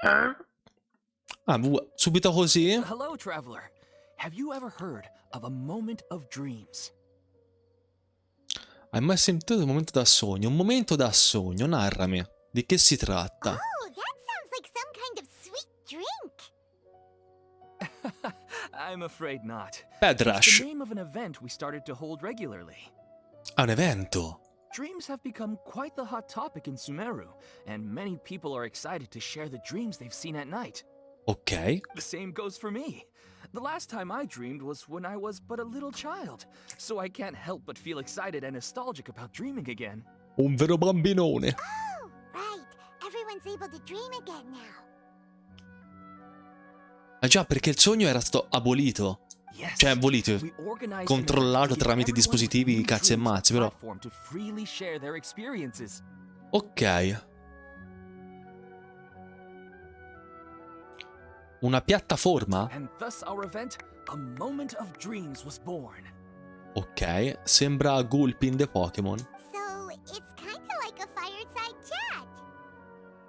Ah, subito così? Hello, traveler. Have you ever heard of a moment of dreams? Hai mai sentito un momento da sogno? Un momento da sogno, narrami. Di che si tratta? Oh, that sounds like some kind of sweet drink. I'm afraid not. Bad It's Rush. the name of an event we started to hold regularly. È un evento. Dreams have become quite the hot topic in Sumeru, and many people are excited to share the dreams they've seen at night. Ok. The same goes for me. The last time I dreamed was when I was but a little child, so I can't help but feel excited and nostalgic about dreaming again. Un vero bambinone. Oh, right. Everyone's able to dream again now. Ah già, perché il sogno era stato abolito. Yes, Cioè, abolito. we organized Controllato an event to give tramite everyone dispositivi, with cazzi e dreams a mazzi, però. platform to freely share their experiences. Ok. Una piattaforma? And thus our event, A Moment of Dreams, was born. Ok, sembra Gulpin the Pokémon. So, it's kind of like a fireside chat.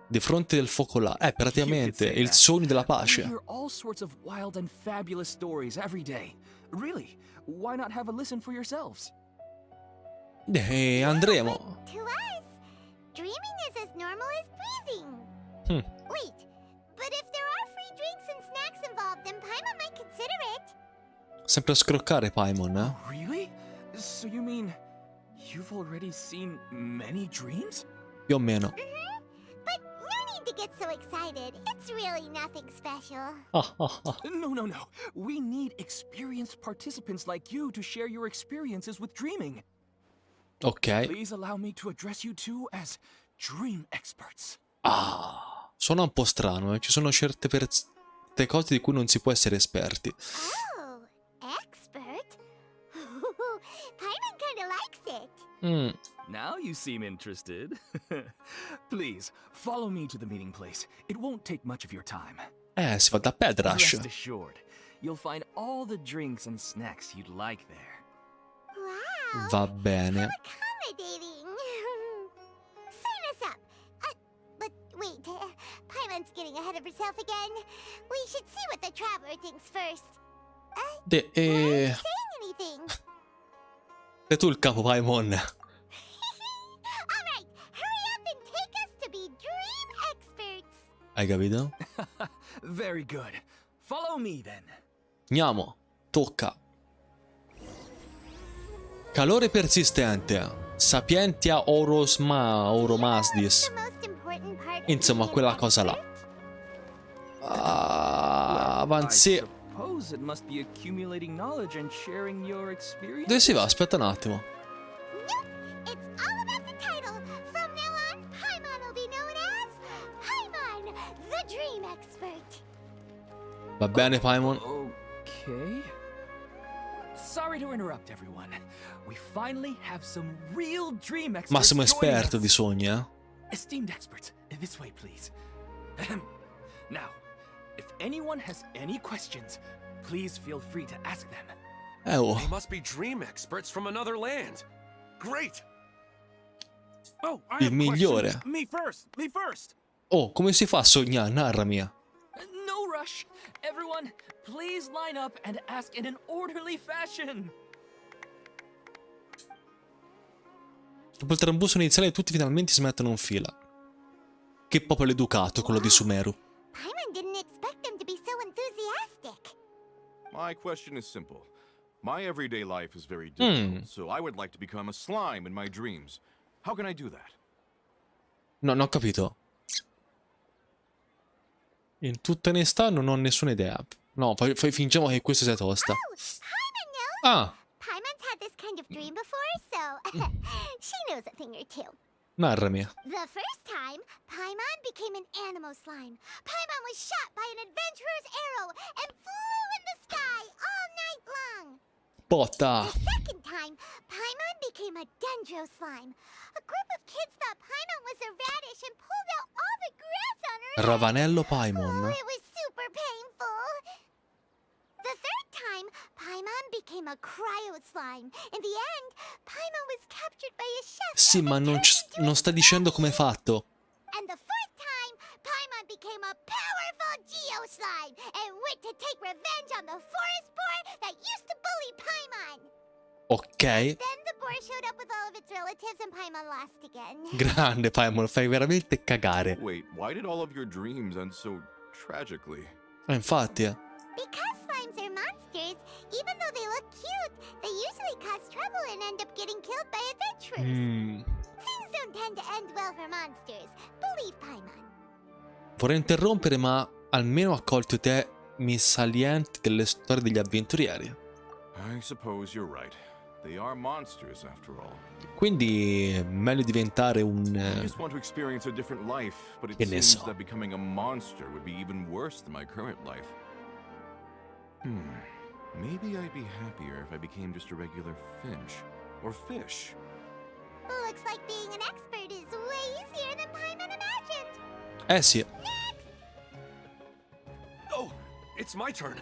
Di fronte del focolare. Praticamente il sogno della We pace. hear all sorts of wild and fabulous stories every day. Really, why not have a listen for yourselves? Andremo. To us, dreaming is as normal as breathing. Wait, but if there are free drinks and snacks involved, then Paimon might consider it. Sempre a scroccare Paimon, eh? Really? So you mean you've already seen many dreams? Più o meno. But no need to get so excited. It's really nothing special. No. We need experienced participants like you to share your experiences with dreaming. Ok. Please allow me to address you two as dream experts. Suona un po' strano, eh? Ci sono certe cose di cui non si può essere esperti. Oh, expert? Paimon kind of likes it. Now you seem interested. Please, follow me to the meeting place. It won't take much of your time. Si va da Bad Rush. Rest assured, you'll find all the drinks and snacks you'd like there. Wow. Va bene. Accommodating. Sign us up. But wait, Paimon's getting ahead of herself again. We should see what the traveler thinks first. Why aren't you saying anything? Sei tu il capo, Paimon. All right, hurry up and take us to be dream experts. Hai capito? Very good. Follow me then. Andiamo. Tocca. Calore persistente. Sapientia Oromasdis. The most important part of Insomma, being quella an cosa là. I Avanzi. suppose it must be accumulating knowledge and sharing your experience. Dove si va? Aspetta un attimo. Nope, it's all about the title. From now on, Paimon will be known as Paimon, the Dream Expert. Va bene, Paimon. Okay. Sorry to interrupt, everyone. We finally have some real dream experts. Massimo joining esperto us. di sogni, eh? Esteemed experts, this way, please. Now, if anyone has any questions, please feel free to ask them. Oh. They must be dream experts from another land. Great. Oh, I Il have migliore. questions. Me first. Me first. Oh, come si fa a sognare? Narrami. No rush. Everyone, please line up and ask in an orderly fashion. Dopo il trambusto iniziale tutti finalmente si mettono in fila. Che popolo educato quello di Sumeru. Paimon didn't expect them to be so enthusiastic. My question is simple. My everyday life is very difficult, so I would like to become a slime in my dreams. How can I do that? No, non ho capito. In tutta onestà non ho nessuna idea. No, fingiamo che questo sia tosta. Oh, Paimon knows. Ah, Paimon's had this kind of dream before, so she knows a thing or two. narrami. The first time, Paimon became an animal slime. Paimon was shot by an adventurer's arrow and flew in the sky all night long. Botta. The second time, Paimon became a dendro slime. A group of kids thought Paimon was a radish and pulled out all the grass on her head. Ravanello Oh, Paimon. it was super painful. The third time, Paimon became a cryo slime. In the end, Paimon was captured by a chef. Sì, ma non sta dicendo come è fatto. And the fourth time, Paimon became became a powerful Geo-Slime and went to take revenge on the forest boar that used to bully Paimon. Ok. Then the boar showed up with all of its relatives and Paimon lost again. Grande Paimon, fai veramente cagare. Wait, why did all of your dreams end so tragically? Infatti, Because slimes are monsters, even though they look cute, they usually cause trouble and end up getting killed by adventurers. Things don't tend to end well for monsters. Believe Paimon. Vorrei interrompere, ma almeno ha colto i temi salienti delle storie degli avventurieri. I suppose you're right. They are monsters after all. Quindi è meglio diventare I un... just want to experience a different life, but it Che ne seems so. that becoming a monster would be even worse than my current life. Maybe I'd be happier if I became just a regular finch. Or fish. Looks like being an expert is way easier than Paimon imagined. Eh sì, Oh, it's my turn.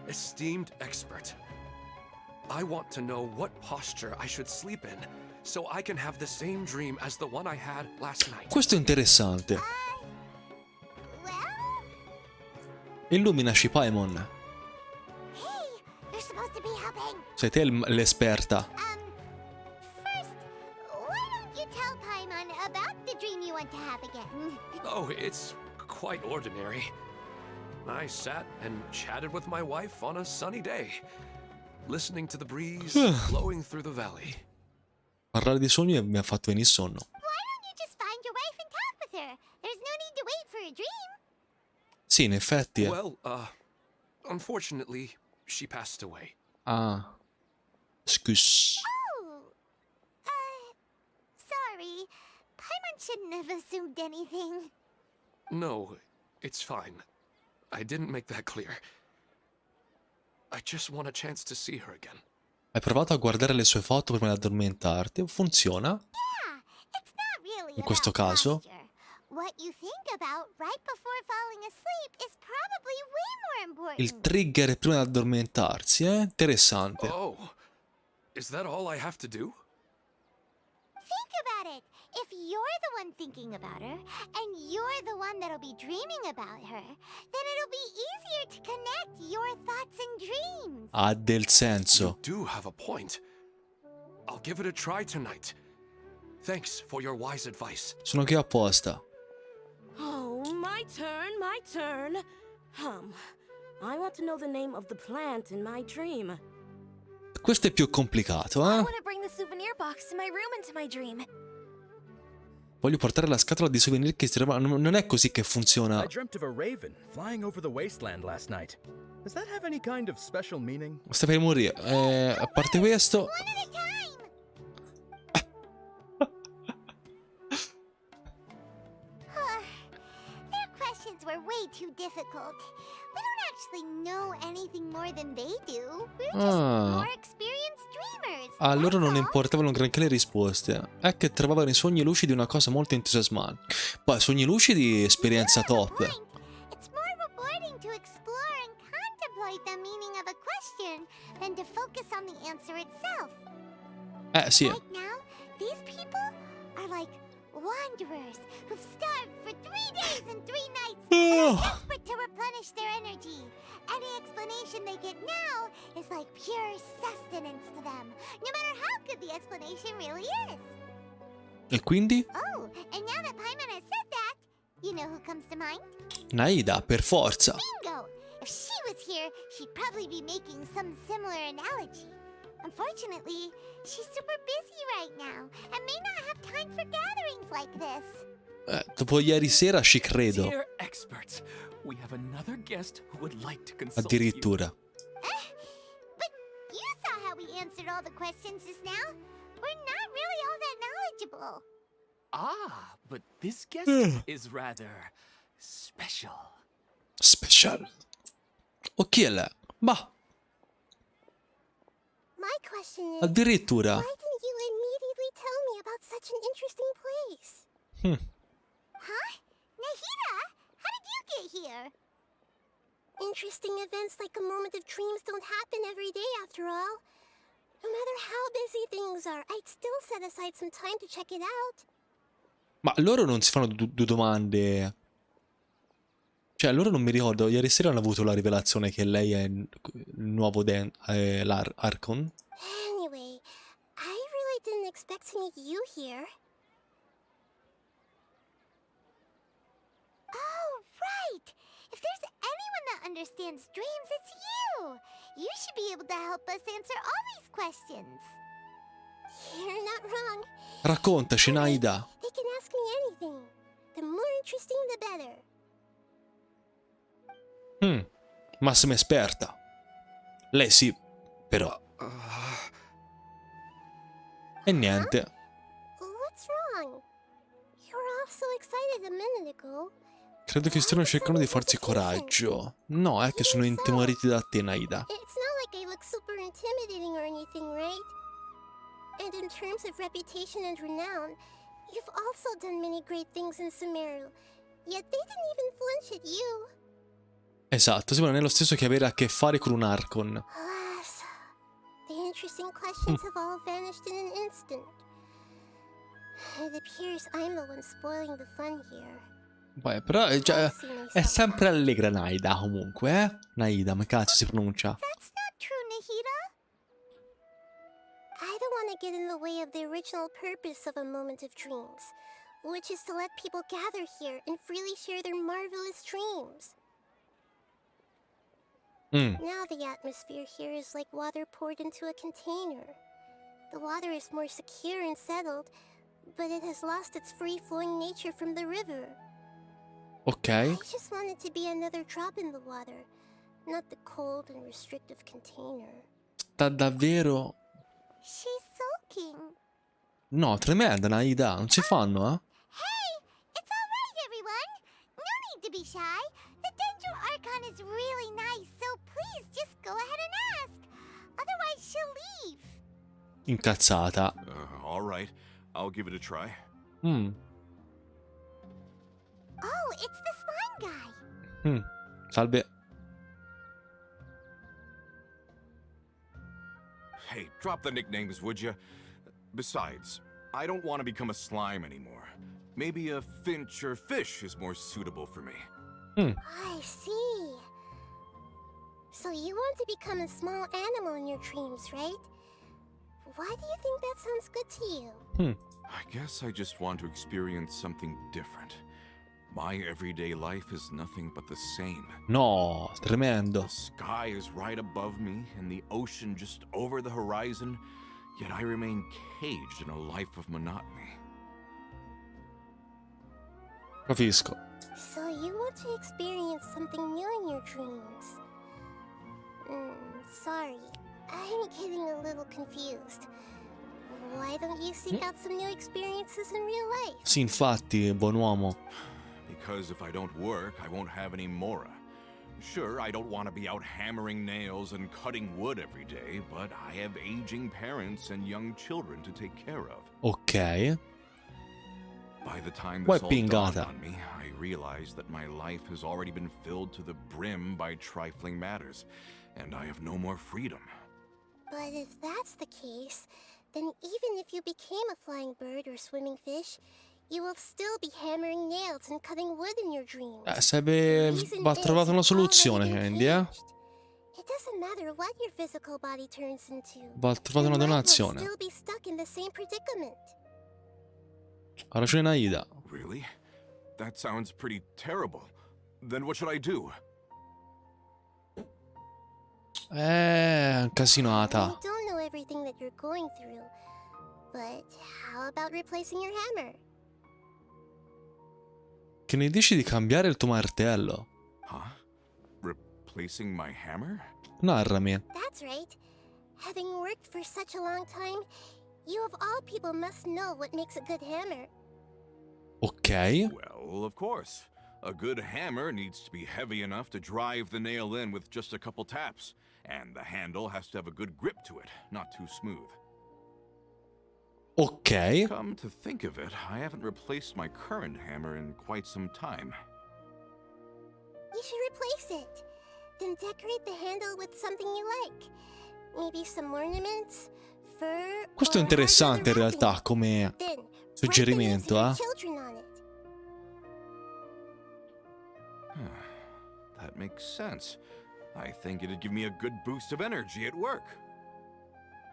Esteemed expert, I want to know what posture I should sleep in so I can have the same dream as the one I had last night. questo è interessante. Well, Illuminaci Paimon. hey, you're supposed to be helping. Sei te l'esperta. First, why don't you tell Paimon about the dream you want to have again? Oh, it's quite ordinary. I sat and chatted with my wife on a sunny day, listening to the breeze blowing through the valley. Parlare di sogni mi ha fatto venire sonno. Why don't you just find your wife and talk with her? There's no need to wait for a dream. Sì, in effetti. Well, unfortunately, she passed away. Ah. Scus. Oh, sorry. Paimon shouldn't have assumed anything. No, it's fine. I didn't make that clear. I just want a chance to see her again. Hai provato a guardare le sue foto prima di addormentarti? Funziona? Yeah, it's not really In questo about caso? posture. What you think about right before falling asleep is probably way more important. Il trigger prima di addormentarsi, Interessante. Oh, is that all I have to do? Think about it. If you're the one thinking about her, and you're the one that'll be dreaming about her, then it'll be easier to connect your thoughts and dreams. Ha del senso. You do have a point. I'll give it a try tonight. Thanks for your wise advice. Sono qui apposta. Oh, my turn. I want to know the name of the plant in my dream. Questo è più complicato, I want to bring the souvenir box to my room into my dream. Voglio portare la scatola di souvenir che si trova... Non è così che funziona. I dreamt of a raven flying over the wasteland last night. Does that have any kind of special meaning? Stai per morire. A parte questo... One at a time. Their questions were way too difficult. We don't actually know anything more than they do. We're just more experienced dreamers. A loro that's non all. importavano granché le risposte. È che trovavano i sogni lucidi una cosa molto entusiasmante. Poi sogni lucidi, esperienza top. Point. It's more rewarding to explore and contemplate the meaning of a question than to focus on the answer itself. Sì. Right now, these people are like wanderers who've starved for 3 days and 3 nights and are desperate to replenish their energy. Any explanation they get now is like pure sustenance to them, no matter how good the explanation really is. E quindi? Oh, and now that Paimon has said that, you know who comes to mind? Nahida, per forza. Bingo! If she was here, she'd probably be making some similar analogy. Unfortunately, she's super busy right now and may not have time for gatherings like this. Dopo ieri sera ci credo. Dear experts, we have another guest who would like to consult you. Addirittura. But you saw how we answered all the questions just now. We're not really all that knowledgeable. Ah, but this guest is rather special. Special. O chi è lei? Bah, My question is, addirittura. why didn't you immediately tell me about such an interesting place? Huh? Nahida, how did you get here? Interesting events like a moment of dreams don't happen every day after all. No matter how busy things are, I'd still set aside some time to check it out. Ma loro non si fanno due domande. Cioè, loro non mi ricordo. Ieri sera hanno avuto la rivelazione che lei è il nuovo Archon. Anyway, I really didn't expect to meet you here. Oh, right! If there's anyone that understands dreams, it's you! You should be able to help us answer all these questions. You're not wrong. Raccontaci, Nahida. They can ask me anything. The more interesting, the better. Massima esperta. Lei sì, però. E niente. What's wrong? You were all so excited a minute ago. Credo che stiano cercando di farsi coraggio. No, è che sono intimoriti da te, Nahida. It's not like I look super intimidating or anything, right? And in terms of reputation and renown, you've also done many great things in Sumeru. Yet they didn't even flinch at you. Esatto, sembra nello stesso che avere a che fare con un Archon. Alas, the interesting questions have all vanished in an instant. It appears I'm the one spoiling the fun here. Beh, però è sempre allegra Nahida comunque, eh? Nahida, ma cazzo si pronuncia? That's not true, Nahida. I don't want to get in the way of the original purpose of a moment of dreams, which is to let people gather here and freely share their marvelous dreams. Now the atmosphere here is like water poured into a container. The water is more secure and settled, but it has lost its free-flowing nature from the river. Ok. I just want it to be another drop in the water, not the cold and restrictive container. Sta davvero... She's sulking. No, tremenda Nahida, non si fanno, eh? Hey, it's all right, everyone. No need to be shy. The Dendro Archon is really nice, so please just go ahead and ask. Otherwise, she'll leave. Incazzata. All right. I'll give it a try. Oh, it's the slime guy. Salve. Hey, drop the nicknames, would you? Besides, I don't want to become a slime anymore. Maybe a finch or fish is more suitable for me. I see. So you want to become a small animal in your dreams, right? Why do you think that sounds good to you? I guess I just want to experience something different. My everyday life is nothing but the same. No, tremendo. The sky is right above me and the ocean just over the horizon, yet I remain caged in a life of monotony. Capisco. So you want to experience something new in your dreams? Sorry, I'm getting a little confused. Why don't you seek out some new experiences in real life? Sì, infatti, buon uomo. Because if I don't work, I won't have any mora. Sure, I don't want to be out hammering nails and cutting wood every day, but I have aging parents and young children to take care of. Ok. By the time Poi this all dawned pingata. on me, I realized that my life has already been filled to the brim by trifling matters, and I have no more freedom. But if that's the case, then even if you became a flying bird or swimming fish, you will still be hammering nails and cutting wood in your dreams. Va trovato una soluzione, Candy, eh? It doesn't matter what your physical body turns into. Va trovato una Your life will donazione. still be stuck in the same predicament. Ha ragione Nahida. Really? That sounds pretty terrible. Then what should I do? Casinata. I don't know everything that you're going through, but how about replacing your hammer? Che ne dici di cambiare il tuo martello? Huh? Replacing my hammer? Narrami. That's right. Having worked for such a long time, you of all people must know what makes a good hammer. Ok. Well, of course. A good hammer needs to be heavy enough to drive the nail in with just a couple taps. And the handle has to have a good grip to it, not too smooth. Ok. Come to think of it, I haven't replaced my current hammer in quite some time. You should replace it. Then decorate the handle with something you like. Maybe some ornaments, Questo è interessante in realtà come suggerimento, eh? That makes sense. I think it'd give me a good boost of energy at work.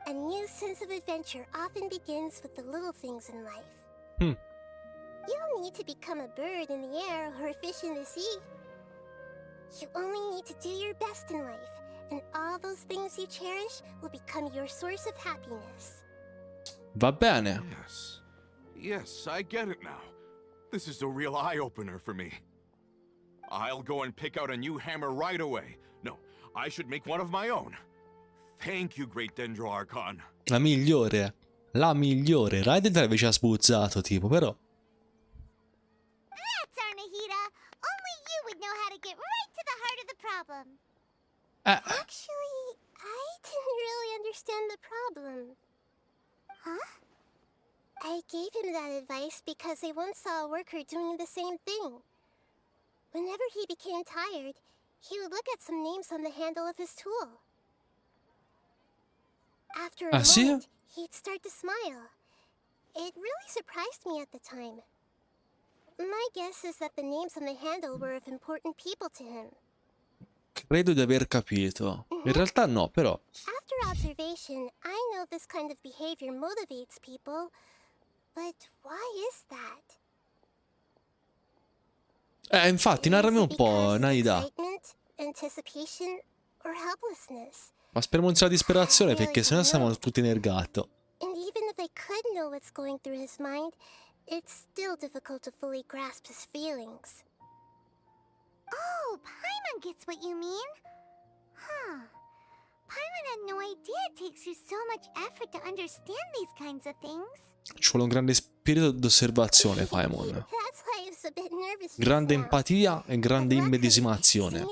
A new sense of adventure often begins with the little things in life. You don't need to become a bird in the air or a fish in the sea. You only need to do your best in life, and all those things you cherish will become your source of happiness. Va bene. Yes, I get it now. This is a real eye-opener for me. I'll go and pick out a new hammer right away. No, I should make one of my own. Thank you, Great Dendro Archon. La migliore. La migliore. Raiden te l'avevi già sbuzzato, tipo, però. That's our Nahida. Only you would know how to get right to the heart of the problem. Actually, I didn't really understand the problem. Huh? I gave him that advice because I once saw a worker doing the same thing. Whenever he became tired, he would look at some names on the handle of his tool. After a moment, he'd start to smile. It really surprised me at the time. My guess is that the names on the handle were of important people to him. Credo di aver capito. In realtà no, però. After observation, I know this kind of behavior motivates people, but why is that? Infatti, narrami un po', Nahida. Anticipation or helplessness. Ma speriamo non sia la disperazione, perché sennò siamo tutti nel gatto. And even if I could know what's going through his mind, it's still difficult to fully grasp his feelings. Oh, Paimon gets what you mean. Huh. Paimon had no idea it takes you so much effort to understand these kinds of things. Ci vuole un grande spirito d'osservazione, Paimon. Grande empatia e grande immedesimazione.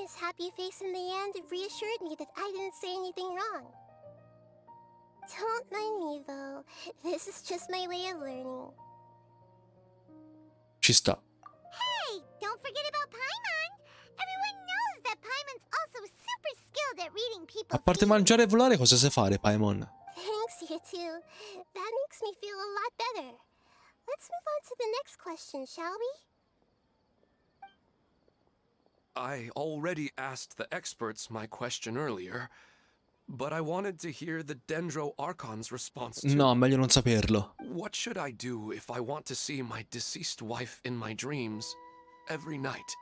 Don't mind me though. This is just my way of learning. Ci sta. Hey, don't forget about Paimon. Everyone knows that Paimon's also super skilled at reading people's. A parte mangiare e volare, cosa sai fare, Paimon? Thanks, you two. That makes me feel a lot better. Let's move on to the next question, shall we? I already asked the experts my question earlier, but I wanted to hear the Dendro Archon's response to No, meglio non saperlo. what should I do if I want to see my deceased wife in my dreams every night?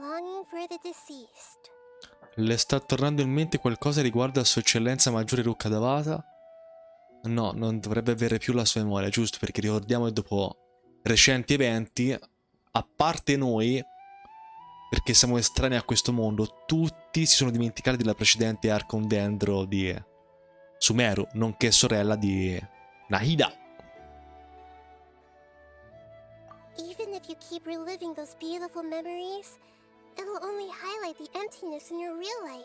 Longing for the deceased. Le sta tornando in mente qualcosa riguardo a Sua Eccellenza Maggiore Ruccadavata? No, non dovrebbe avere più la sua memoria, giusto? Perché ricordiamo che dopo recenti eventi, a parte noi, perché siamo estranei a questo mondo, tutti si sono dimenticati della precedente Archon Dendro di Sumeru, nonché sorella di Nahida. Even if you keep reliving those beautiful memories, it'll only highlight the emptiness in your real life.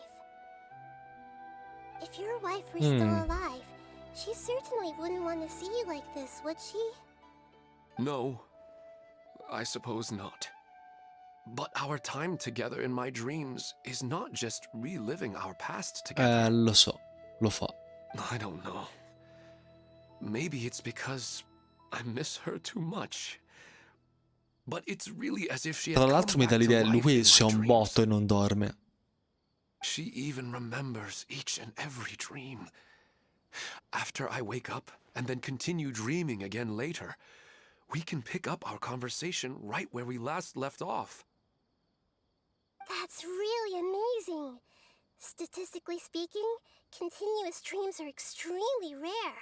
If your wife were still alive, she certainly wouldn't want to see you like this, would she? No, I suppose not. But our time together in my dreams is not just reliving our past together. Lo so, lo fa. I don't know. Maybe it's because I miss her too much. But it's really as if she Tra had l'altro come mi dà back to l'idea, life lui in sia my un dreams. botto e non dorme. She even remembers each and every dream. After I wake up and then continue dreaming again later, we can pick up our conversation right where we last left off. That's really amazing. Statistically speaking, continuous dreams are extremely rare.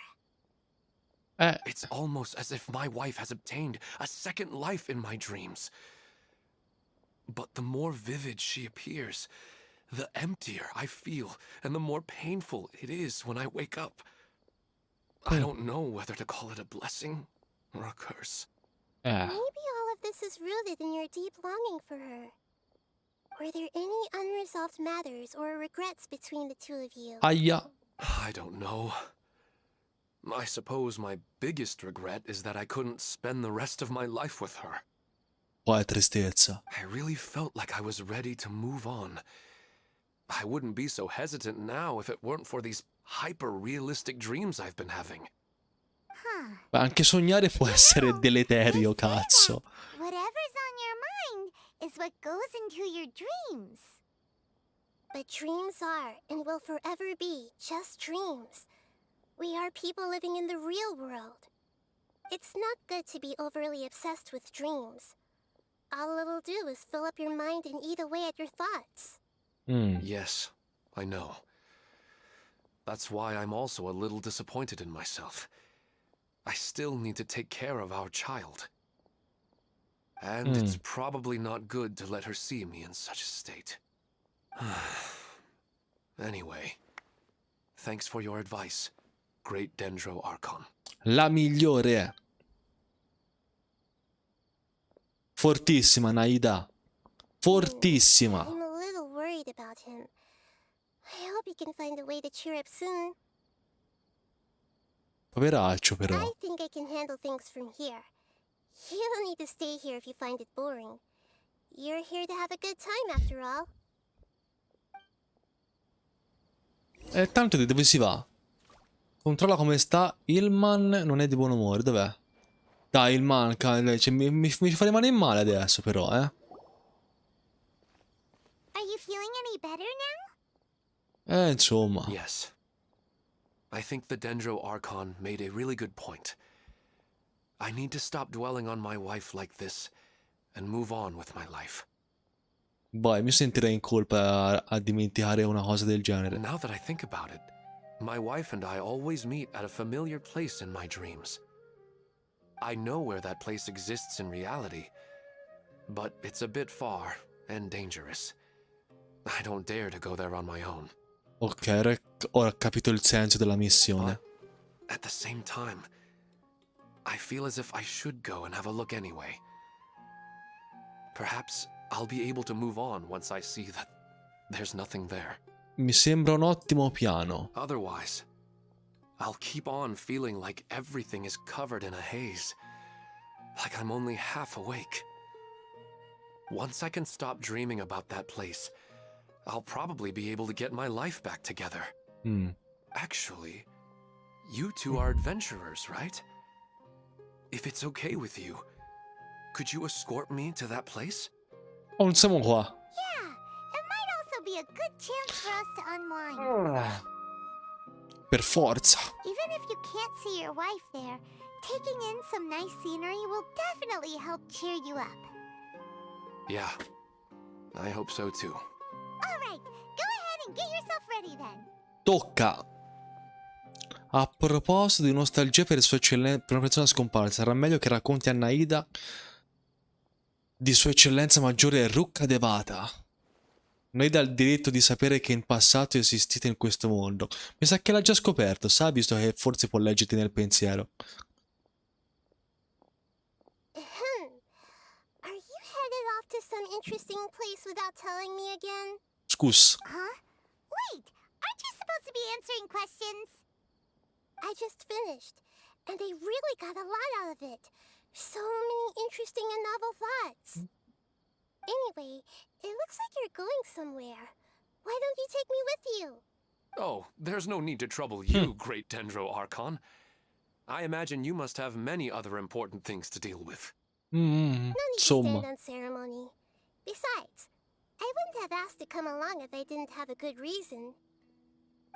It's almost as if my wife has obtained a second life in my dreams. But the more vivid she appears, the emptier I feel, and the more painful it is when I wake up. I don't know whether to call it a blessing or a curse. Maybe all of this is rooted in your deep longing for her. Were there any unresolved matters or regrets between the two of you? Aia. I don't know. I suppose my biggest regret is that I couldn't spend the rest of my life with her. Quale tristezza. I really felt like I was ready to move on. I wouldn't be so hesitant now if it weren't for these hyper-realistic dreams I've been having. Huh. Ma anche sognare può essere deleterio, cazzo. Whatever's on your mind is what goes into your dreams. But dreams are, and will forever be, just dreams. We are people living in the real world. It's not good to be overly obsessed with dreams. All it'll do is fill up your mind and eat away at your thoughts. Yes, I know. That's why I'm also a little disappointed in myself. I still need to take care of our child. And it's probably not good to let her see me in such a state. Anyway, thanks for your advice, Great Dendro Archon. La migliore. Fortissima, Nahida. Fortissima. I'm a little worried about him. I hope he can find a way to cheer up soon. Poveraccio, però. I think I can handle things from here. You don't need to stay here if you find it boring. You're here to have a good time after all. E tanto di dove si va? Controlla come sta. Ilman non è di buon umore, dov'è? Dai, Ilman, cioè, mi fa rimanere male adesso, però, Are you feeling any better now? Insomma. Yes. I think the Dendro Archon made a really good point. I need to stop dwelling on my wife like this and move on with my life. Vai, mi sentirei in colpa a dimenticare una cosa del genere. Now that I think about it, my wife and I always meet at a familiar place in my dreams. I know where that place exists in reality, but it's a bit far and dangerous. I don't dare to go there on my own. Ok, ora ho capito il senso della missione. But at the same time, I feel as if I should go and have a look anyway. Perhaps I'll be able to move on once I see that there's nothing there. Mi sembra un ottimo piano. Otherwise, I'll keep on feeling like everything is covered in a haze. Like I'm only half awake. Once I can stop dreaming about that place, I'll probably be able to get my life back together. Actually, you two are adventurers, right? If it's okay with you, could you escort me to that place? Oh, non siamo qua. Yeah, it might also be a good chance for us to unwind. Per forza. Even if you can't see your wife there, taking in some nice scenery will definitely help cheer you up. Yeah, I hope so too. Alright, go ahead and get yourself ready then. Tocca. A proposito di nostalgia per per una persona scomparsa, sarà meglio che racconti a Nahida di Sua Eccellenza Maggiore Rucca Devata. Nahida ha il diritto di sapere che in passato esistite in questo mondo. Mi sa che l'ha già scoperto, sa, visto che forse può leggerti nel pensiero. Are you headed off to some interesting place without telling me again? Scus. Huh? Wait, aren't you supposed to be answering questions? I just finished, and I really got a lot out of it. So many interesting and novel thoughts. Anyway, it looks like you're going somewhere. Why don't you take me with you? Oh, there's no need to trouble you, Great Dendro Archon. I imagine you must have many other important things to deal with. No need to stand Insomma. on ceremony. Besides, I wouldn't have asked to come along if I didn't have a good reason.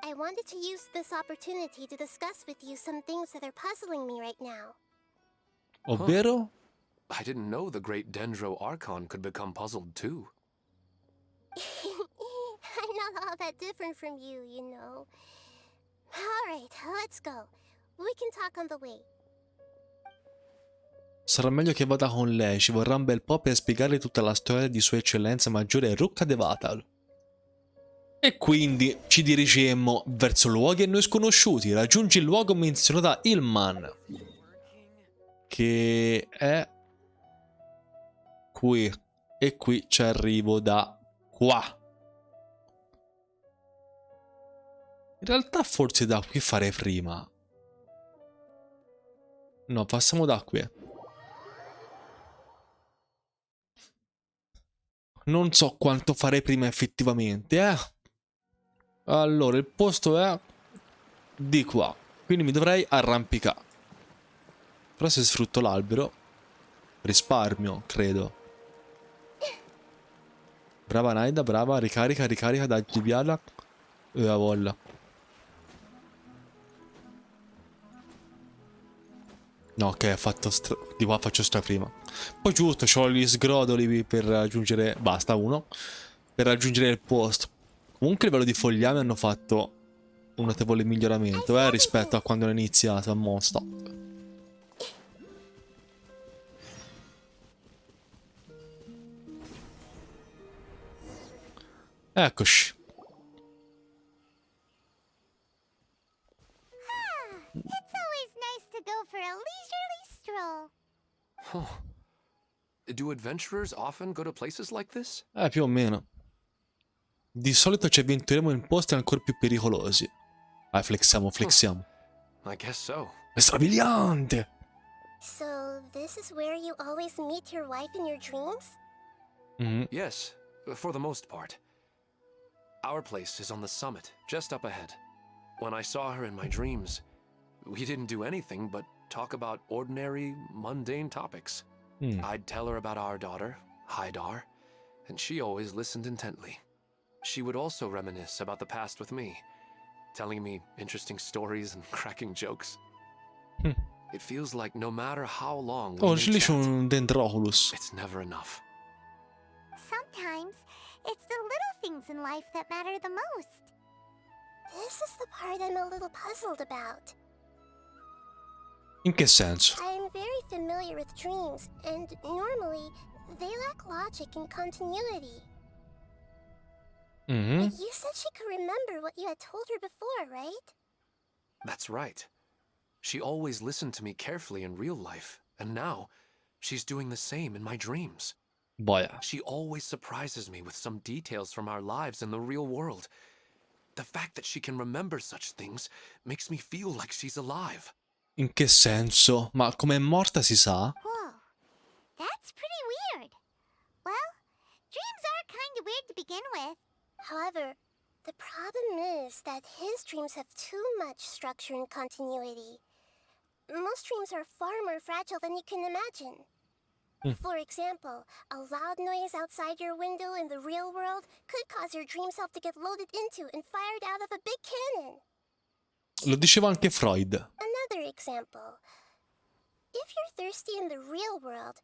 I wanted to use this opportunity to discuss with you some things that are puzzling me right now. Ovvero? I didn't know the Great Dendro Archon could become puzzled too. I'm not all that different from you, you know. Alright, let's go. We can talk on the way. Sarà meglio che vada con lei, ci vorrà un bel po' per spiegare tutta la storia di Sua Eccellenza Maggiore Rucca Devata. E quindi ci dirigemmo verso luoghi a noi sconosciuti. Raggiungi il luogo menzionato da Ilman, che è qui. E qui ci arrivo da qua. In realtà forse da qui farei prima. No, passiamo da qui. Non so quanto farei prima effettivamente, Allora, il posto è di qua. Quindi mi dovrei arrampicare. Però se sfrutto l'albero risparmio, credo. Brava Nahida, brava. Ricarica, ricarica, dagli viala. E la volla. No, ok, fatto di qua faccio prima. Poi giusto, c'ho gli sgrodoli per raggiungere... Basta, uno. Per raggiungere il posto. Comunque a livello di fogliame hanno fatto un notevole miglioramento, rispetto a quando hanno iniziato a Monster. Eccoci. It's always nice to go for a leisurely stroll. Huh. Do adventurers often go to places like this? Più o meno. Di solito ci avventuriamo in posti ancora più pericolosi. Flexiamo, flexiamo. I guess so. È strabiliante! So, this is where you always meet your wife in your dreams? Yes, for the most part. Our place is on the summit, just up ahead. When I saw her in my dreams, we didn't do anything but talk about ordinary, mundane topics. I'd tell her about our daughter, Haidar, and she always listened intently. She would also reminisce about the past with me, telling me interesting stories and cracking jokes. It feels like no matter how long we may lì c'è chat, un Dendroculus. it's never enough. Sometimes it's the little things in life that matter the most. This is the part I'm a little puzzled about. In che senso? I'm very familiar with dreams, and normally they lack logic and continuity. But you said she could remember what you had told her before, right? That's right. She always listened to me carefully in real life, and now she's doing the same in my dreams. Boia. She always surprises me with some details from our lives in the real world. The fact that she can remember such things makes me feel like she's alive. In che senso? Ma come è morta si sa? Whoa, that's pretty weird. Well, dreams are kind of weird to begin with. However, the problem is that his dreams have too much structure and continuity. Most dreams are far more fragile than you can imagine. For example, a loud noise outside your window in the real world could cause your dream self to get loaded into and fired out of a big cannon. Lo diceva anche Freud. Another example. If you're thirsty in the real world,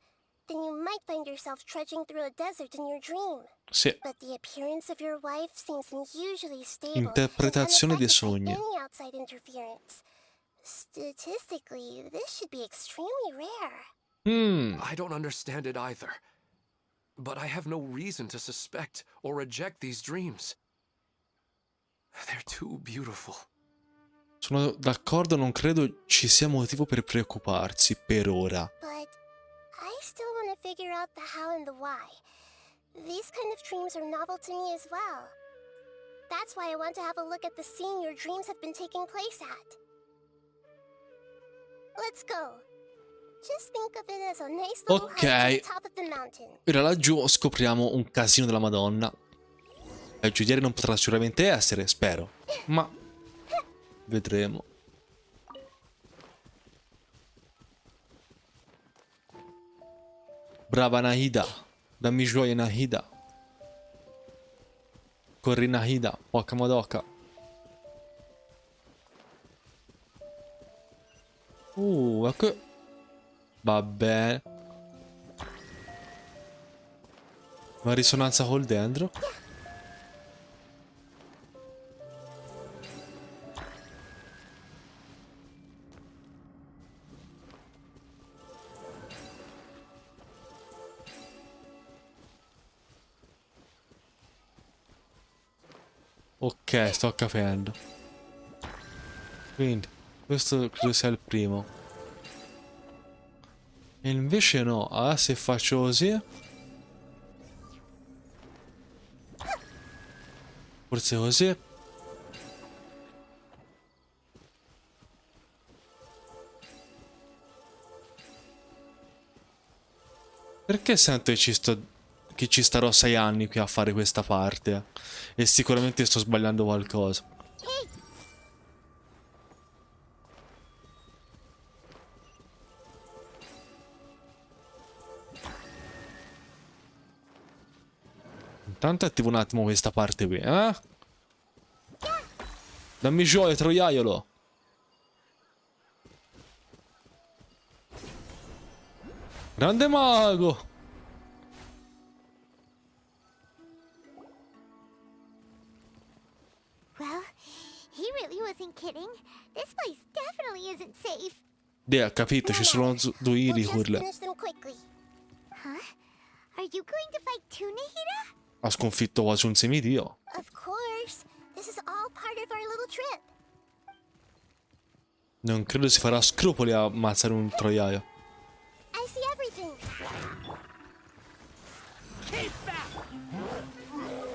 then you might find yourself trudging through a desert in your dream. Sì. But the appearance of your wife seems unusually stable Interpretazione dei and sogni. unaffected by any outside interference. Statistically, this should be extremely rare. I don't understand it either. But I have no reason to suspect or reject these dreams. They're too beautiful. Sono d'accordo, non credo ci sia motivo per preoccuparsi per ora. But I still want to figure out the how and the why. These kind of dreams are novel to me as well. That's why I want to have a look at the scene your dreams have been taking place at. Let's go. Just think of it as a nice little hike to the top of the mountain. Ora laggiù scopriamo un casino della Madonna. Peggio di ieri non potrà sicuramente essere, spero. Ma vedremo. Brava Nahida. Dammi gioia Nahida. Corri Nahida, poca madoka. Ecco. Va bene. Una risonanza col dendro. Ok, sto capendo. Quindi, questo credo sia il primo. E invece no. Ah, se faccio così. Forse così. Perché sento che ci starò 6 anni qui a fare questa parte? E sicuramente sto sbagliando qualcosa. Tanto attivo un attimo questa parte qui, eh? Dammi gioia, troiaiolo. Grande mago. Well, he really wasn't kidding. This place definitely isn't safe. Ha capito, ci sono due Iricurle. Huh? Are you going to fight too, Nahida? Ha sconfitto quasi un semidio. Of course. This is all part of our little trip. Non credo si farà scrupoli a ammazzare un troiaio. I see everything.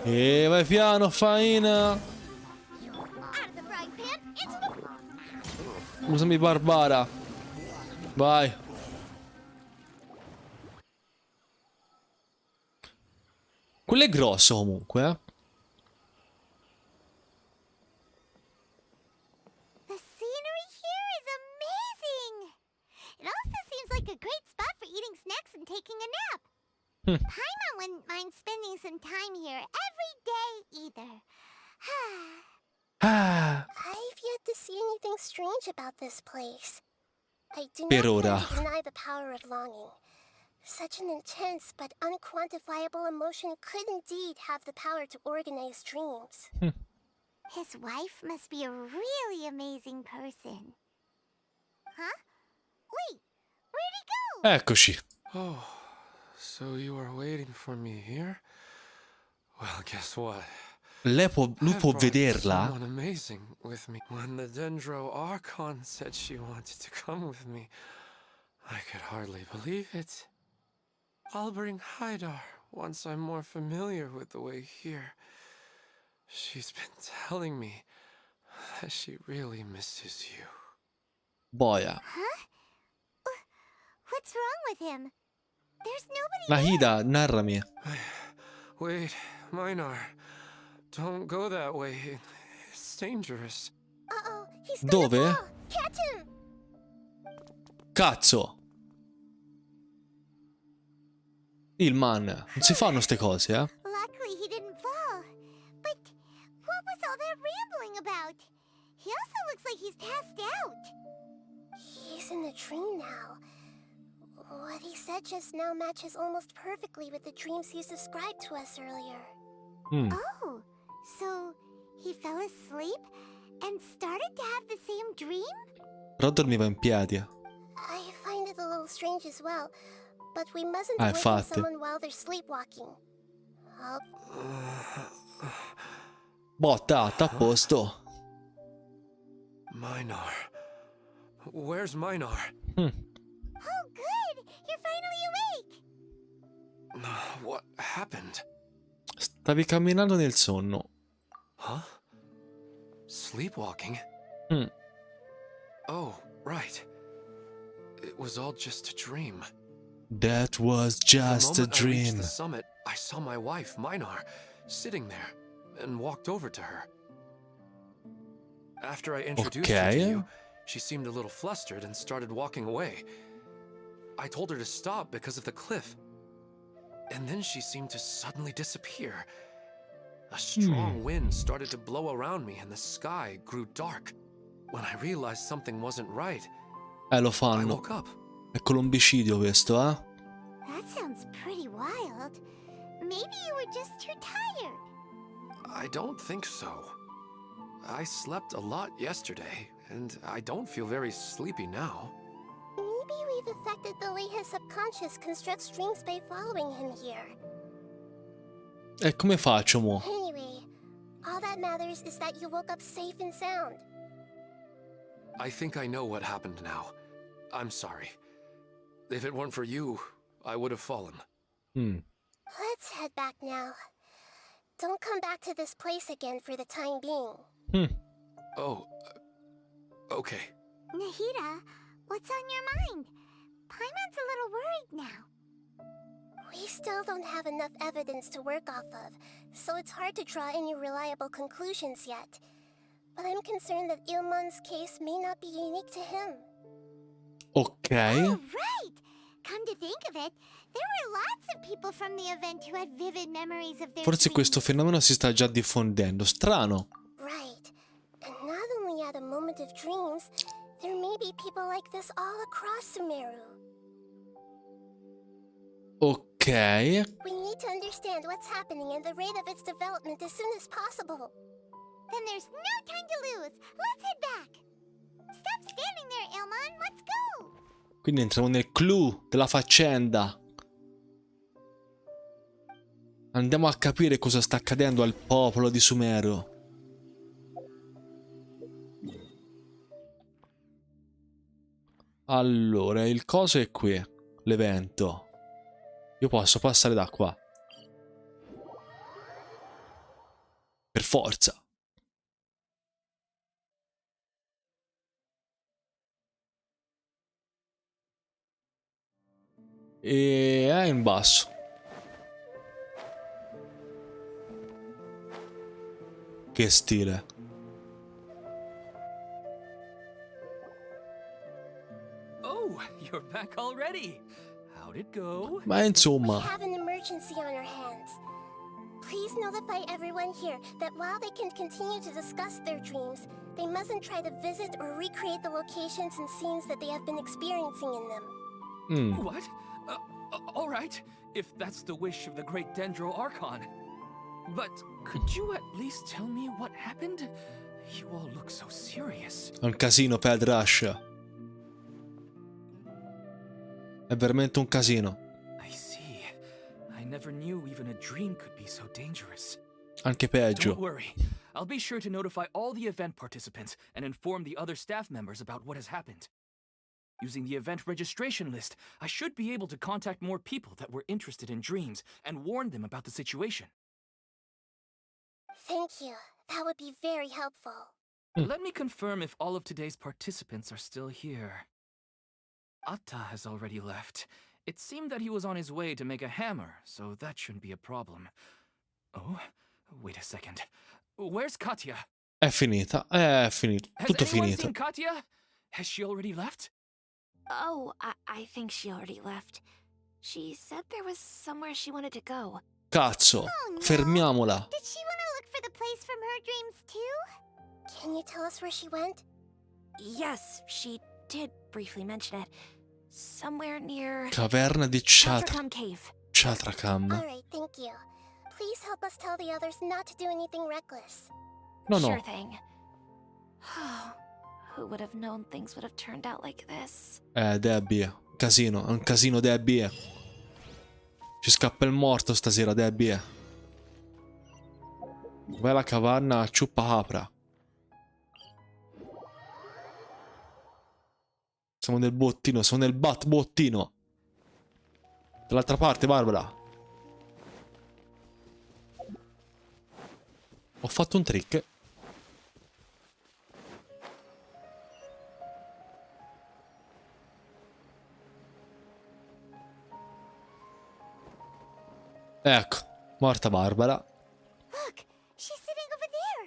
E vai piano, faina. Usami Barbara. Vai. Quello è grosso comunque, eh. The scenery here is amazing. It also seems like a great spot for eating snacks and taking a nap. Paimon wouldn't mind spending some time here every day either. I've yet to see anything strange about this place. I do Per not ora. want to deny the power of longing. Such an intense but unquantifiable emotion could indeed have the power to organize dreams. His wife must be a really amazing person. Huh? Wait, where'd he go? Eccoci. Oh, so you are waiting for me here? Well, guess what? Lui può vederla? Someone amazing with me. When the Dendro Archon said she wanted to come with me, I could hardly believe it. I'll bring Haidar once I'm more familiar with the way here. She's been telling me that she really misses you. Boia. Huh? What's wrong with him? There's nobody Nahida, narrami. Wait, Minar. Don't go that way. It's dangerous. Uh-oh, he's Dove? gonna fall. Catch him! Cazzo. Il man. Non si fanno ste cose, eh. Luckily he didn't fall. But what was all that rambling about? He also looks like he's passed out. He's in the dream now. What he said just now matches almost perfectly with the dreams he's described to us earlier. Oh, so he fell asleep and started to have the same dream? Però dormiva in piedi. I find it a little strange as well, but we mustn't awaken infatti. someone while they're sleepwalking. Botta, a posto. Minar. Where's Minar? Oh, good! You're finally awake! What happened? Stavi camminando nel sonno. Huh? Sleepwalking? Oh, right. It was all just a dream. That was just a The moment I reached dream. the summit, I saw my wife, Minar, sitting there, and walked over to her. After I introduced her to you, she seemed a little flustered and started walking away. I told her to stop because of the cliff. And then she seemed to suddenly disappear. A strong wind started to blow around me and the sky grew dark. When I realized something wasn't right, Lo I fanno. woke up. È colombicidio questo, eh? That sounds pretty wild. Maybe you were just too tired. I don't think so. I slept a lot yesterday, and I don't feel very sleepy now. Maybe we've affected the way his subconscious constructs dreams by following him here. E come faccio, mo? Anyway, all that matters is that you woke up safe and sound. I think I know what happened now. I'm sorry. If it weren't for you, I would have fallen. Let's head back now. Don't come back to this place again for the time being. Oh, okay. Nahida, what's on your mind? Paimon's a little worried now. We still don't have enough evidence to work off of, so it's hard to draw any reliable conclusions yet. But I'm concerned that Ilmon's case may not be unique to him. Ok. Oh, right! Come to think of it, there were lots of people from the event who had vivid memories of their Forse questo dreams. fenomeno si sta già diffondendo. Strano. Right. And not only at a moment of dreams, there may be people like this all across Sumeru. Ok. We need to understand what's happening and the rate of its development as soon as possible. Then there's no time to lose. Let's head back. Stop standing there, Ilmon. Let's go. Quindi entriamo nel clou della faccenda. Andiamo a capire cosa sta accadendo al popolo di Sumeru. Allora, il coso è qui. L'evento. Io posso passare da qua. Per forza. E è in basso. Che stile. Oh, you're back already. How'd it go? Ma We insomma, have an emergency on our hands. Please notify everyone here that while they can continue to discuss their dreams, they mustn't try to visit or recreate the locations and scenes that they have been experiencing in them. What? All right, if that's the wish of the great Dendro Archon. But could you at least tell me what happened? You all look so serious. è un casino Pad Rush. È veramente un casino. I see. I never knew even a dream could be so dangerous. Anche Don't peggio. worry. I'll be sure to notify all the event participants and inform the other staff members about what has happened. Using the event registration list, I should be able to contact more people that were interested in dreams and warn them about the situation. Thank you. That would be very helpful. Let me confirm if all of today's participants are still here. Atto has already left. It seemed that he was on his way to make a hammer, so that shouldn't be a problem. Oh, wait a second. Where's Katya? È finita. È finito. Has Tutto anyone finito. seen Katya? Has she already left? Oh, I think she already left. She said there was somewhere she wanted to go. Cazzo. Oh, no. Fermiamola. Did she want to look for the place from her dreams too? Can you tell us where she went? Yes, she did briefly mention it. Somewhere near Caverna di Chatrakam Cave. Chatrakam. Alright, thank you. Please help us tell the others not to do anything reckless. No, Sure no. thing. Who would have known things would have turned out like this? Debbie. Casino. È un casino, Debbie. Ci scappa il morto stasera, Debbie. Vai alla caverna, ciuppa capra. Siamo nel bottino, siamo nel bottino. Dall'altra parte, Barbara. Ho fatto un trick. Ecco, morta Barbara. Look, she's sitting over there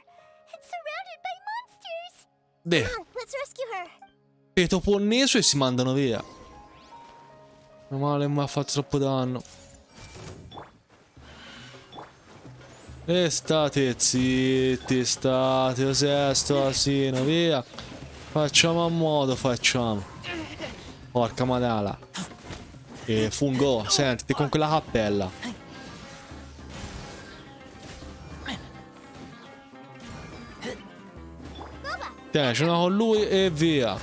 and surrounded by monsters. Beh, Come on, let's rescue her. peto ponneso e si mandano via. Meno male, mi ha fatto troppo danno. E state zitti, state, cos'è sto asino, via. Facciamo a modo, facciamo. Porca madala. E fungo, sentiti con quella cappella. Tieni, ce l'ho con lui e via.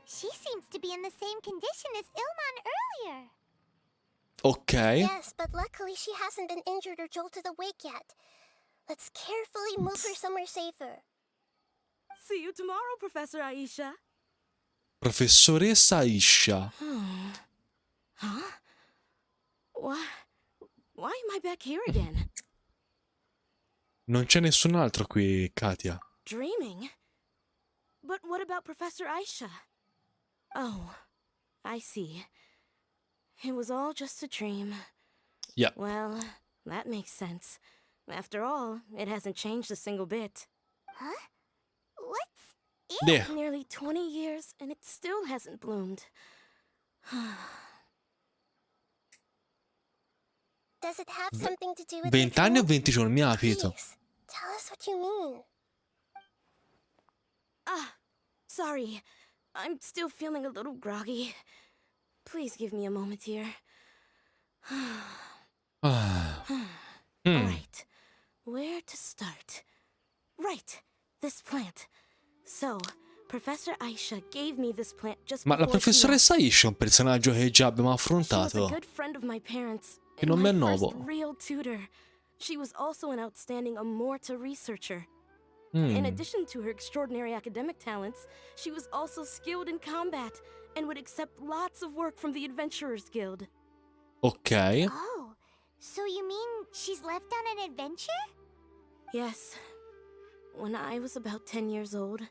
She seems to be in the same condition as Ilmon earlier. Ok. Yes, but luckily she hasn't been injured or jolted awake yet. Let's carefully move her somewhere safer. See you tomorrow, Professor Aisha. Professoressa Aisha. Huh? Why am I back here again? Non c'è nessun altro qui, Katia. Dreaming? But what about Professor Aisha? Oh, I see. It was all just a dream. Yeah. Well, that makes sense. After all, it hasn't changed a single bit. Huh? What's There. Nearly 20 years, and it still hasn't bloomed. Does it have something to do with 20 anni o 20 giorni, mi ha capito. Please, tell us what you mean. Sorry. I'm still feeling a little groggy. Please give me a moment here. Alright. Where to start? Right. This plant. So, Professor Aisha gave me this plant just Ma la before she professoressa left. Aisha è un personaggio che già abbiamo She was a affrontato. good friend of my parents. Che non mi è My first nuovo. real tutor. She was also an outstanding Amorta researcher. In addition to her extraordinary academic talents, she was also skilled in combat and would accept lots of work from the Adventurers Guild. Ok. Oh, so you mean she's left on an adventure? Yes. When I was about 10 years old,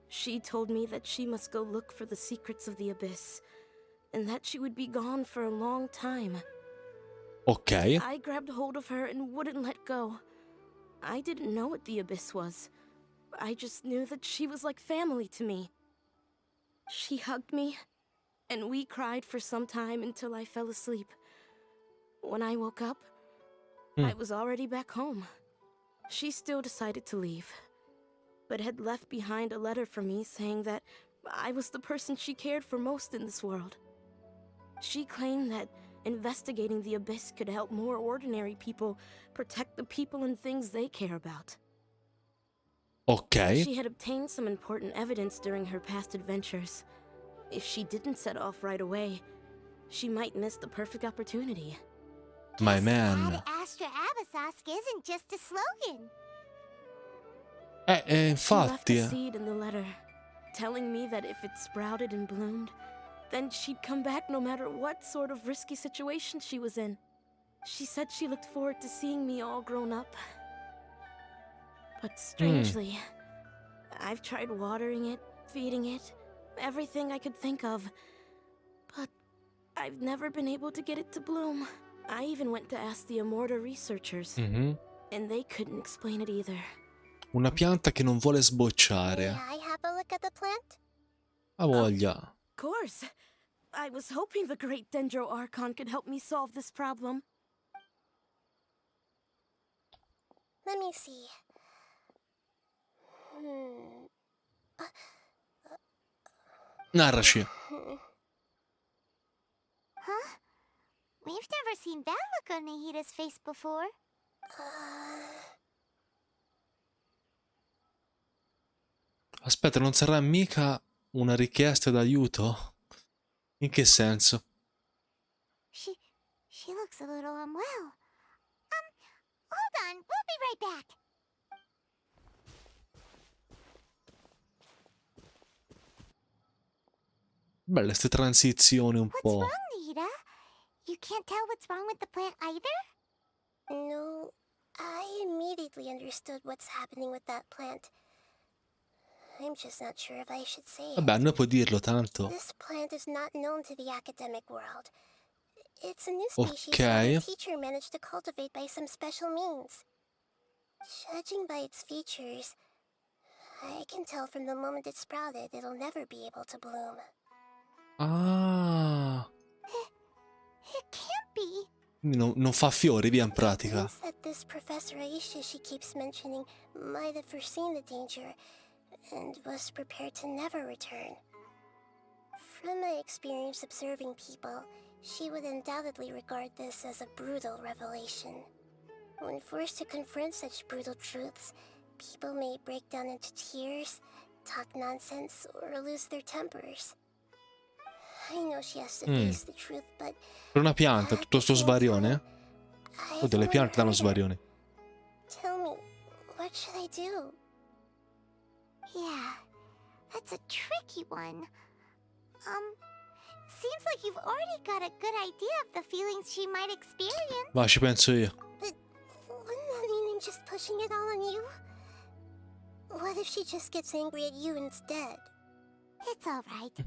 she told me that she must go look for the secrets of the Abyss, and that she would be gone for a long time. Ok. I grabbed hold of her and wouldn't let go. I didn't know what the Abyss was. I just knew that she was like family to me. She hugged me, and we cried for some time until I fell asleep. When I woke up, I was already back home. She still decided to leave, but had left behind a letter for me saying that I was the person she cared for most in this world. She claimed that investigating the Abyss could help more ordinary people protect the people and things they care about. Ok. She had obtained some important evidence during her past adventures. If she didn't set off right away, she might miss the perfect opportunity. My man. Ad Astra Abyssosque isn't just a slogan. She left a Infatti. seed in the letter, telling me that if it sprouted and bloomed, then she'd come back no matter what sort of risky situation she was in. She said she looked forward to seeing me all grown up. But strangely, I've tried watering it, feeding it, everything I could think of. But I've never been able to get it to bloom. I even went to ask the Amorta researchers, and they couldn't explain it either. Una pianta che non vuole May sbocciare. I have a look at the plant? Ha voglia. Of course. I was hoping the great Dendro Archon could help me solve this problem. Let me see. Narraci. Huh? We've never seen that look on Nahida's face before. Aspetta, non sarà mica una richiesta d'aiuto? In che senso? She looks a little unwell. Hold on, we'll be right back. Belle ste transizioni un What's po'. wrong, Nahida? You can't tell what's wrong with the plant either? No, I immediately understood what's happening with that plant. I'm just not sure if I should say it. Vabbè, a noi puoi dirlo tanto. This plant is not known to the academic world. It's a new species Ok. that a teacher managed to cultivate by some special means. Judging by its features, I can tell from the moment it sprouted it'll never be able to bloom. Ah. It can't be. Quindi non fa fiori, via in pratica. Means that this Professor Aisha she keeps mentioning might have foreseen the danger and was prepared to never return. From my experience observing people, she would undoubtedly regard this as a brutal revelation. When forced to confront such brutal truths, people may break down into tears, talk nonsense, or lose their tempers. I know she has to face the truth, but Per una pianta, tutto sto svarione? O delle piante danno svarioni. Tell me, what should I do? Yeah, that's a tricky one. Seems like you've already got a good idea of the feelings she might experience. Va, ci penso io. But wouldn't that mean I'm just pushing it all on you? What if she just gets angry at you instead? It's all right. There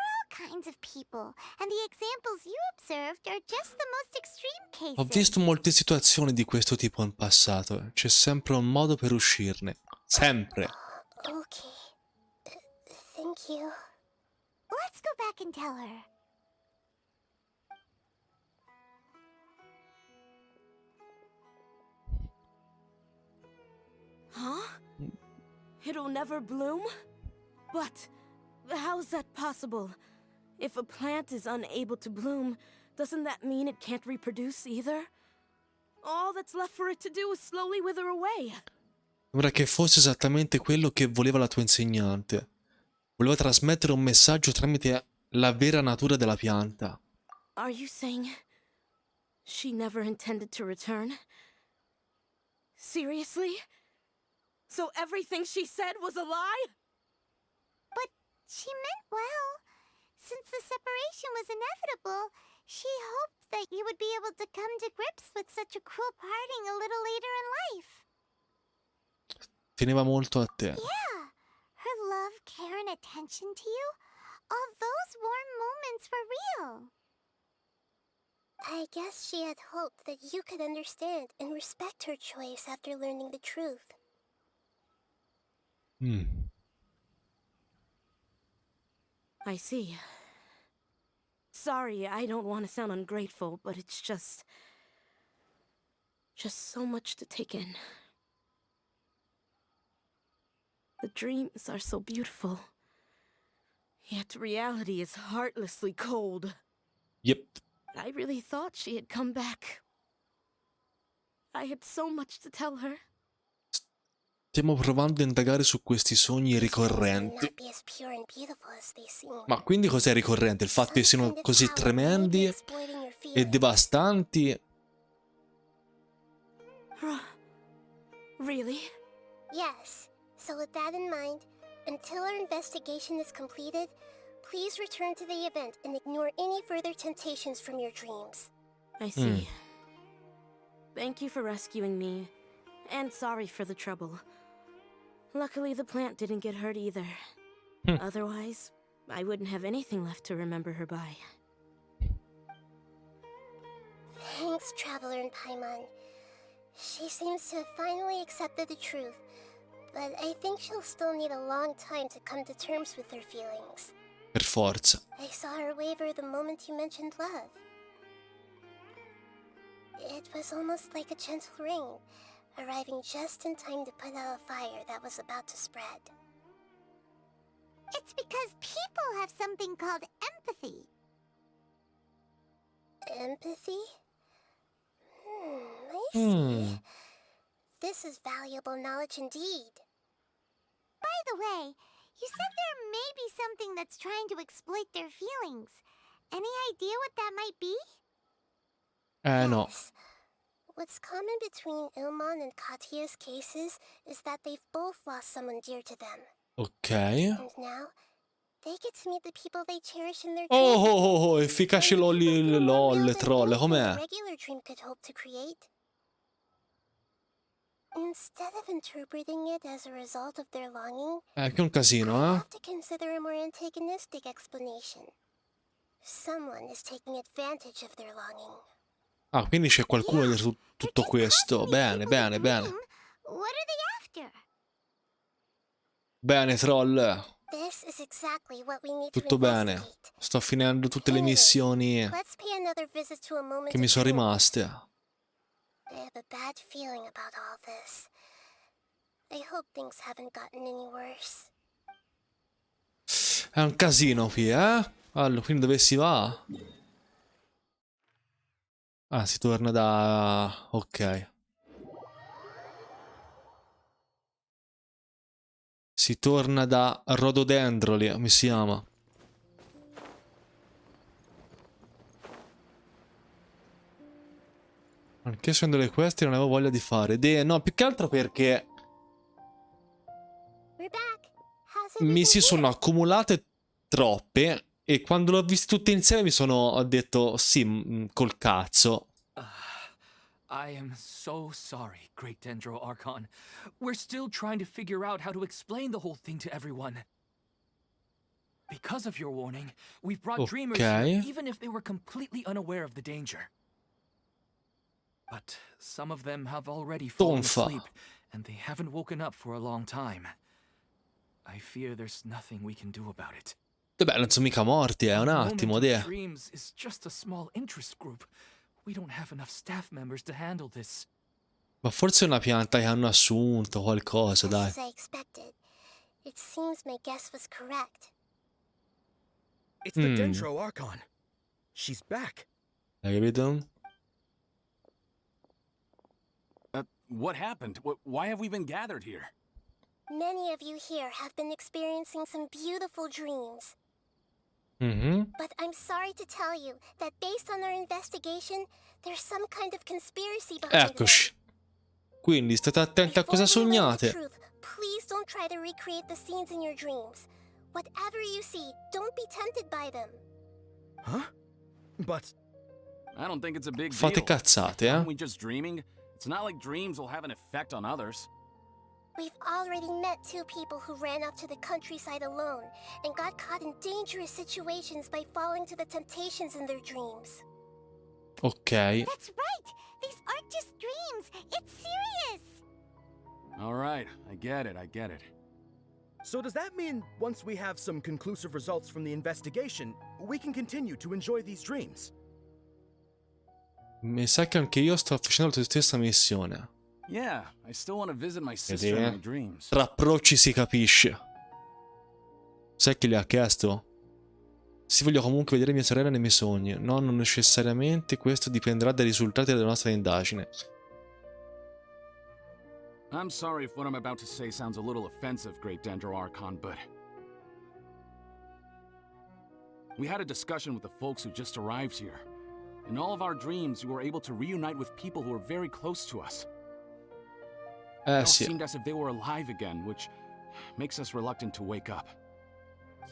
are all kinds of people, and the examples you observed are just the most extreme cases. Ho visto molte situazioni di questo tipo in passato. C'è sempre un modo per uscirne. Sempre. Okay. Thank you. Let's go back and tell her. It'll never bloom? But how's that possible? If a plant is unable to bloom, doesn't that mean it can't reproduce either? All that's left for it to do is slowly wither away. Sembra che fosse esattamente quello che voleva la tua insegnante. Voleva trasmettere un messaggio tramite la vera natura della pianta. Are you saying she never intended to return? Seriously? So everything she said was a lie? But she meant well. Since the separation was inevitable, she hoped that you would be able to come to grips with such a cruel parting a little later in life. Teneva molto a te. Yeah. Her love, care, and attention to you, all those warm moments were real. I guess she had hoped that you could understand and respect her choice after learning the truth. I see. Sorry, I don't want to sound ungrateful, but it's just so much to take in. The dreams are so beautiful, yet reality is heartlessly cold. Yep. I really thought she had come back. I had so much to tell her. Stiamo provando a indagare su questi sogni ricorrenti. Ma quindi cos'è ricorrente? Il fatto che siano così tremendi e devastanti? Really? Yes. So with that in mind, until our investigation is completed, please return to the event and ignore any further temptations from your dreams. I see. Thank you for rescuing me, and sorry for the trouble. Luckily, the plant didn't get hurt either. Otherwise, I wouldn't have anything left to remember her by. Thanks, Traveler and Paimon. She seems to have finally accepted the truth, but I think she'll still need a long time to come to terms with her feelings. Per forza. I saw her waver the moment you mentioned love. It was almost like a gentle rain, arriving just in time to put out a fire that was about to spread. It's because people have something called empathy. Empathy? I see. This is valuable knowledge indeed. By the way, you said there may be something that's trying to exploit their feelings. Any idea what that might be? No. Yes. What's common between Ilmon and Katia's cases is that they've both lost someone dear to them. Ok. And now, they get to meet the people they cherish in their Oh, efficace lol, troll, com'è? A regular dream could hope to create. Instead of interpreting it as a result of their longing, Che è un casino, I have to consider a more antagonistic explanation. Someone is taking advantage of their longing. Ah, quindi c'è qualcuno dietro tutto questo. Bene, bene, bene. What are they after? Bene, troll. This is exactly what we need to Tutto bene. investigate. Sto finendo tutte le missioni Let's pay another visit to a moment che mi of sono truth. rimaste. I have a bad feeling about all this. I hope things haven't gotten any worse. È un casino qui, eh? Allora, quindi dove si va? Ah, si torna da... ok. Si torna da Rododendroli, come si chiama? Anche se delle queste non avevo voglia di fare. No, più che altro perché mi si sono accumulate troppe e quando l'ho viste tutte insieme ho detto sì, col cazzo. I am so sorry, Great Dendro Archon. We're still trying to figure out how to explain the whole thing to everyone. Because of your warning, we've brought dreamers here, even if they were completely unaware of the danger. But some of them have already fallen asleep, and they haven't woken up for a long time. I fear there's nothing we can do about it. Beh, non sono mica morti, un attimo, Dreams is just a small interest group. We don't have enough staff members to handle this. Ma forse è una pianta che hanno assunto, qualcosa, dai. As I expected, It seems my guess was correct. It's the Dendro Archon. She's back. Hai capito? What happened? Why have we been gathered here? Many of you here have been experiencing some beautiful dreams. But I'm sorry to tell you that based on our investigation, there's some kind of conspiracy behind Eccoci. Quindi state attenti a cosa Before we learn the sognate. truth, please don't try to recreate the scenes in your dreams. Whatever you see, don't be tempted by them. Huh? But I don't think it's a big Fate deal. cazzate, Aren't eh? we just dreaming? It's not like dreams will have an effect on others. We've already met two people who ran off to the countryside alone and got caught in dangerous situations by falling to the temptations in their dreams. Ok. That's right! These aren't just dreams! It's serious! All right, I get it. so does that mean once we have some conclusive results from the investigation, we can continue to enjoy these dreams? Mi sa che anche io sto facendo la tua stessa missione. Yeah, I still want to visit my sister in my dreams. Tra approcci si capisce. Sai chi le ha chiesto? Sì, voglio comunque vedere mia sorella nei miei sogni. No, non necessariamente, questo dipenderà dai risultati della nostra indagine. I'm sorry if what I'm about to say sounds a little offensive, Great Dendro Archon, but we had a discussion with the folks who just arrived here. In all of our dreams, we were able to reunite with people who were very close to us. It all Sì. seemed as if they were alive again, which makes us reluctant to wake up.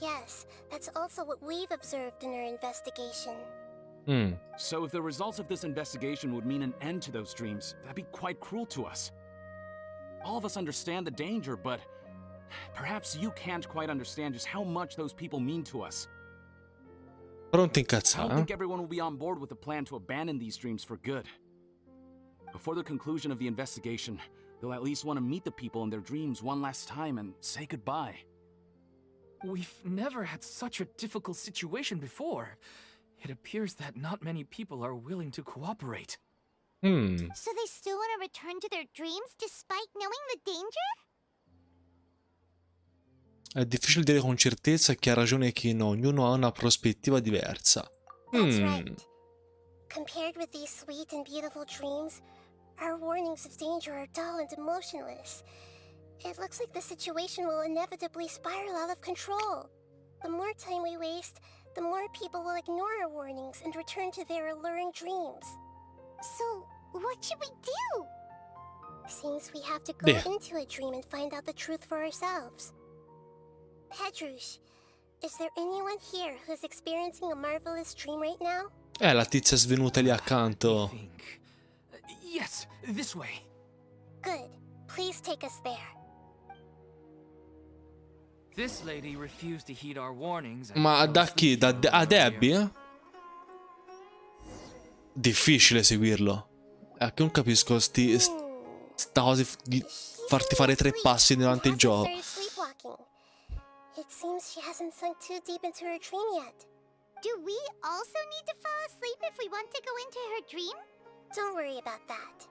Yes, that's also what we've observed in our investigation. So if the results of this investigation would mean an end to those dreams, that'd be quite cruel to us. All of us understand the danger, but perhaps you can't quite understand just how much those people mean to us. Pronto I don't incazzare, think everyone will be on board with the plan to abandon these dreams for good. Before the conclusion of the investigation, they'll at least want to meet the people in their dreams one last time and say goodbye. We've never had such a difficult situation before. It appears that not many people are willing to cooperate. So they still want to return to their dreams despite knowing the danger? È difficile dire con certezza chi ha ragione e chi no. Ognuno ha una prospettiva diversa. That's right. Compared with these sweet and beautiful dreams, our warnings of danger are dull and emotionless. It looks like the situation will inevitably spiral out of control. The more time we waste, the more people will ignore our warnings and return to their alluring dreams. So, what should we do? Seems we have to go Beh. into a dream and find out the truth for ourselves. Pedrush, is there anyone here who's experiencing a marvelous dream right now? La tizia svenuta lì accanto. Think. Yes, this way. Good. Please take us there. This lady refused to heed our warnings. and Ma fell da asleep chi? here A earlier. Debbie? Difficile seguirlo. Che non capisco sta cosa di farti fare 3 passi durante il gioco. It seems she hasn't sunk too deep into her dream yet. Do we also need to fall asleep if we want to go into her dream? Don't worry about that.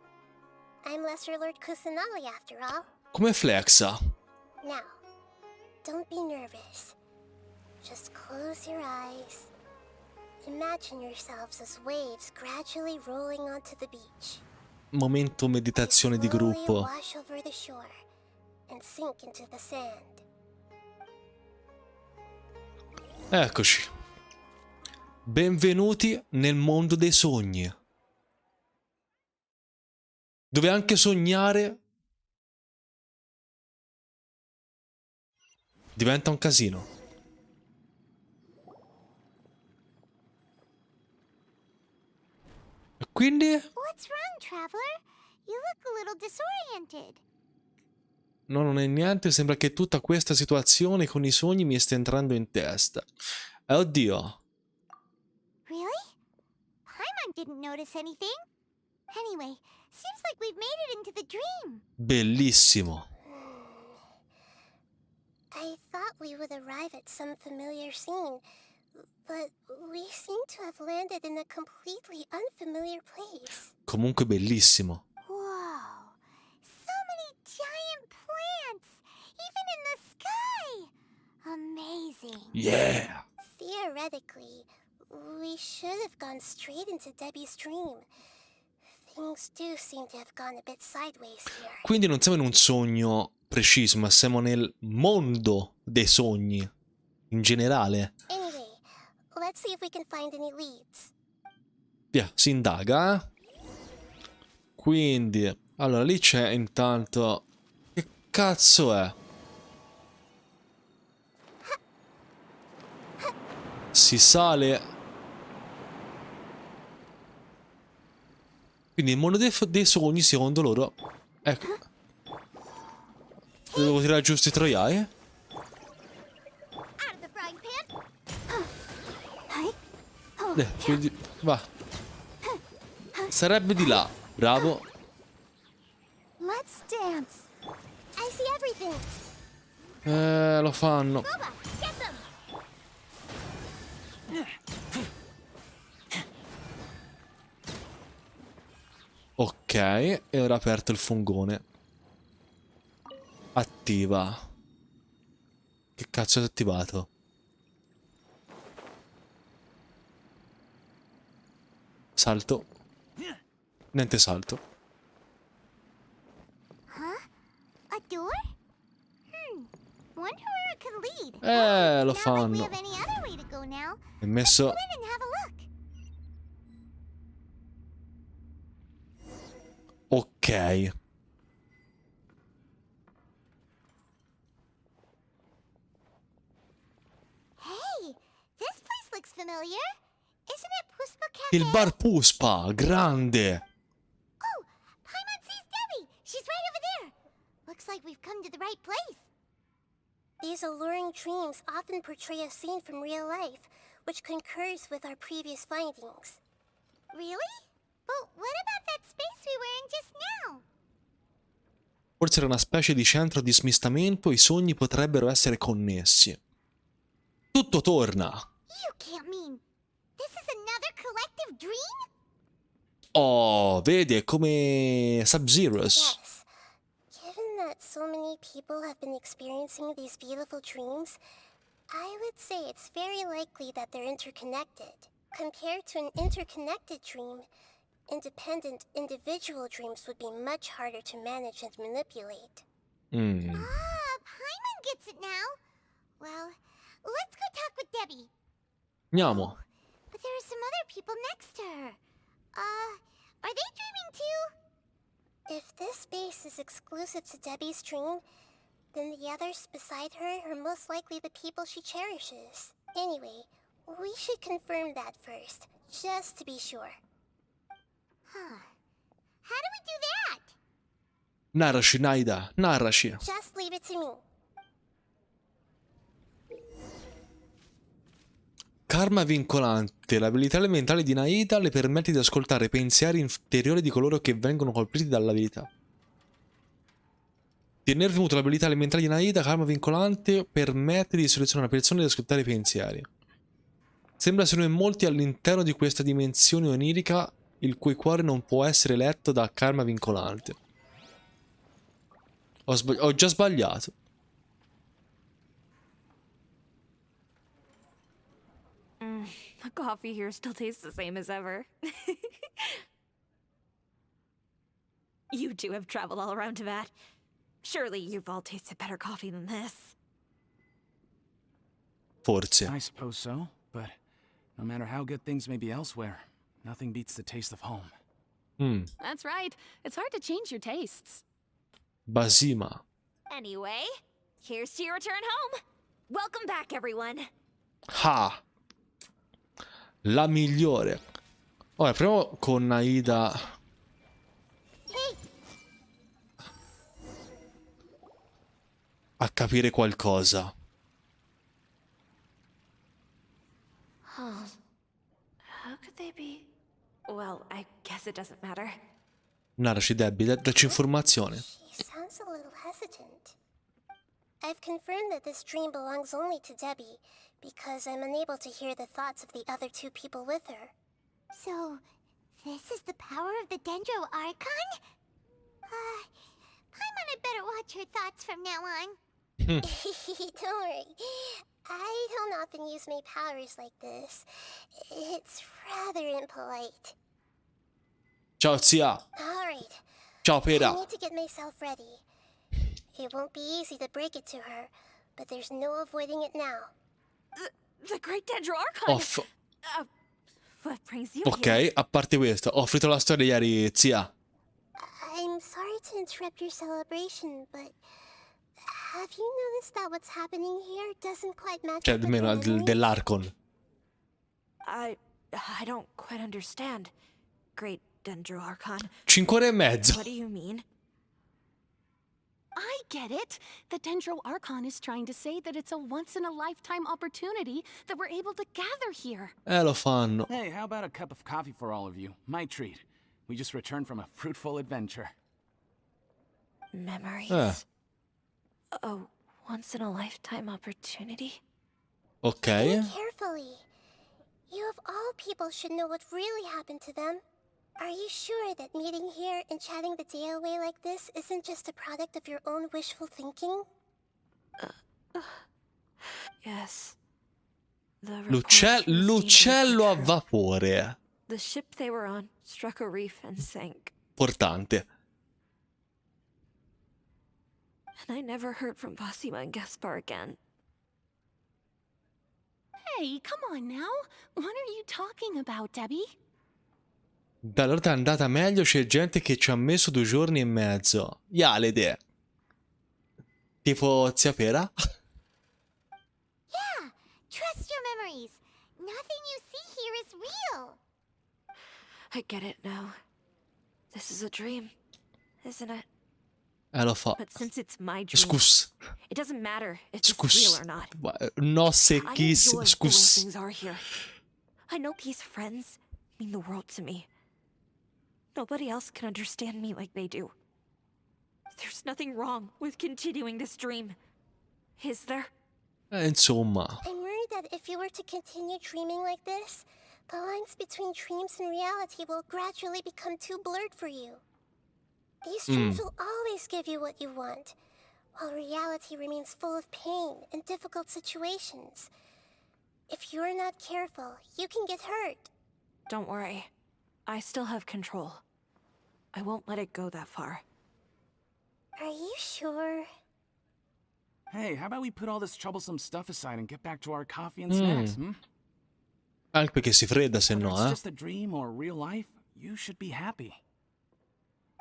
I'm Lesser Lord Kusanali after all. Come flexa? Now, don't be nervous. Just close your eyes. Imagine yourselves as waves gradually rolling onto the beach. Momento meditazione di Slowly gruppo. wash over the shore and sink into the sand. Eccoci. Benvenuti nel mondo dei sogni. Dove anche sognare diventa un casino. E quindi? What's wrong, traveler? You look a little disoriented. No, non è niente, sembra che tutta questa situazione con i sogni mi stia entrando in testa. Oddio. Really? Paimon didn't notice anything. Anyway, seems like we've made it into the dream. Bellissimo. I thought we would arrive at some familiar scene, but we seem to have landed in a completely unfamiliar place. Comunque bellissimo. Whoa. So many giant plants, even in the sky. Yeah! Theoretically, we should have gone straight into Debbie's dream. Things do seem to have gone a bit sideways here. Quindi non siamo in un sogno preciso, ma siamo nel mondo dei sogni, in generale. Anyway, let's see if we can find any leads. Via, si indaga, eh? Quindi, allora lì c'è intanto... Che cazzo è? Si sale... Quindi il mondo dei sogni, secondo loro... Ecco. Devo tirare giusto i troiai? Quindi... Va. Sarebbe di là. Bravo. Let's dance. I see everything. Lo fanno. Ok, e ora aperto il fungone. Attiva. Che cazzo è attivato? Salto. Niente salto. A door? Wonder where it could lead. Lo Not like we fanno. have any other way to go now. È messo... Go in and have a look. Ok. Hey, this place looks familiar. Isn't it Puspa Cafe? Il bar Puspa, grande. Oh, Paimon sees Debbie. She's right over there. Looks like we've come to the right place. These alluring dreams often portray a scene from real life, which concurs with our previous findings. Really? But what about that space we were in just now? Forse era una specie di centro di smistamento, i sogni potrebbero essere connessi. Tutto torna. You can't mean this is another collective dream? Oh, vedi, è come Sub-Zero's. Yes. Given that so many people have been experiencing these beautiful dreams, I would say it's very likely that they're interconnected. Compared to an interconnected dream, independent individual dreams would be much harder to manage and manipulate. Ah, Paimon gets it now. Well, let's go talk with Debbie. Andiamo. But there are some other people next to her. Are they dreaming too? If this space is exclusive to Debbie's dream, then the others beside her are most likely the people she cherishes. Anyway, we should confirm that first, just to be sure. Huh. How do we do that? Narraci, Nahida, narraci. Just leave it to me. Karma vincolante. L'abilità elementale di Nahida le permette di ascoltare i pensieri interiori di coloro che vengono colpiti dalla vita. Di aver avuto l'abilità elementare di Nahida, karma vincolante permette di selezionare una persona e di ascoltare i pensieri. Sembra siano in molti all'interno di questa dimensione onirica il cui cuore non può essere letto da karma vincolante. Ho già sbagliato. The coffee here still tastes the same as ever. You two have traveled all around Tibet. Surely you've all tasted better coffee than this. Forse. I suppose so, but no matter how good things may be elsewhere, nothing beats the taste of home. That's right. It's hard to change your tastes. Basima. Anyway, here's to your return home. Welcome back, everyone. Ah. La migliore. Ora, proviamo con Nahida. A capire qualcosa. Huh. How could they be? Well, I guess it doesn't matter. Narraci, Debbie, dacci informazione. She sounds a little hesitant. I've confirmed that this dream belongs only to Debbie, because I'm unable to hear the thoughts of the other two people with her. So, this is the power of the Dendro Archon? Paimon had better watch her thoughts from now on. Don't worry. I don't often use my powers like this. It's rather impolite. Ciao zia. Alright. Ciao I Pera. need to get myself ready. It won't be easy to break it to her, but there's no avoiding it now. The Great Dendro Archon! Off. What brings you Ok, here? a parte questo, ho finito la storia ieri, zia. I'm sorry to interrupt your celebration, but have you noticed that what's happening here doesn't quite match Cioè, up with almeno your memories? dell'Archon. I don't quite understand. Great Dendro Archon. 5 ore e mezzo. What do you mean? I get it. The Dendro Archon is trying to say that it's a once-in-a-lifetime opportunity that we're able to gather here. Lo fanno. Hey, how about a cup of coffee for all of you? My treat. We just returned from a fruitful adventure. Memories. A once-in-a-lifetime opportunity? Ok. Think carefully. You of all people should know what really happened to them. Are you sure that meeting here and chatting the day away like this isn't just a product of your own wishful thinking? Yes. The reports from the L'uccello a steamboat were true. vapore. The ship they were on struck a reef and sank. Importante. And I never heard from Basima and Gaspar again. Hey, come on now. What are you talking about, Debbie? Beh, allora è andata meglio, c'è gente che ci ha messo 2 giorni e mezzo. Yalede. Tipo zia Pera. Yeah, trust your memories. Nothing you see here is real. I get it now. This is a dream, isn't it? Lo fa. But since it's my dream, Scus. it doesn't matter if it's Scus. real or not. No, I enjoy secchissimo. the way Scus. things are here. I know these friends mean the world to me. Nobody else can understand me like they do. There's nothing wrong with continuing this dream. Is there? Insomma. I'm worried that if you were to continue dreaming like this, the lines between dreams and reality will gradually become too blurred for you. These dreams will always give you what you want, while reality remains full of pain and difficult situations. If you're not careful, you can get hurt. Don't worry. I still have control. I won't let it go that far. Are you sure? Hey, how about we put all this troublesome stuff aside and get back to our coffee and snacks, hmm? Anche perché si fredda se Whether no, it's just a dream or real life, you should be happy.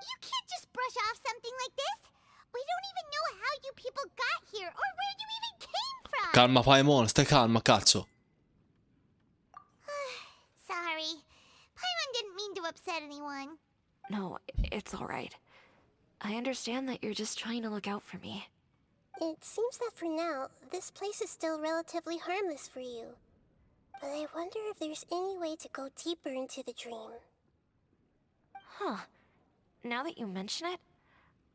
You can't just brush off something like this. We don't even know how you people got here or where you even came from. Calma Paimon, stai calma, cazzo. Sorry. Paimon didn't mean to upset anyone. No, it's alright. I understand that you're just trying to look out for me. It seems that for now, this place is still relatively harmless for you. But I wonder if there's any way to go deeper into the dream. Huh. Now that you mention it,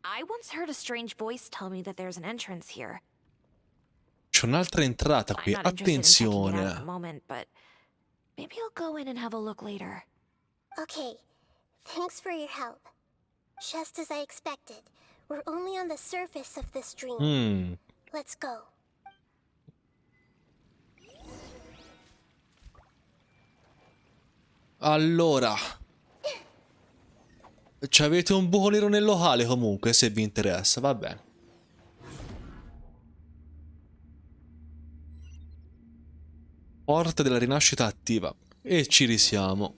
I once heard a strange voice tell me that there's an entrance here. C'è un'altra entrata I'm qui, not interested in checking it out at the attenzione. moment, but maybe I'll go in and have a look later. Okay, thanks for your help. Just as I expected, we're only on the surface of this dream. Let's go. Allora. C'avete un buco nero nel locale comunque, se vi interessa, va bene. Porta della rinascita attiva. E ci risiamo.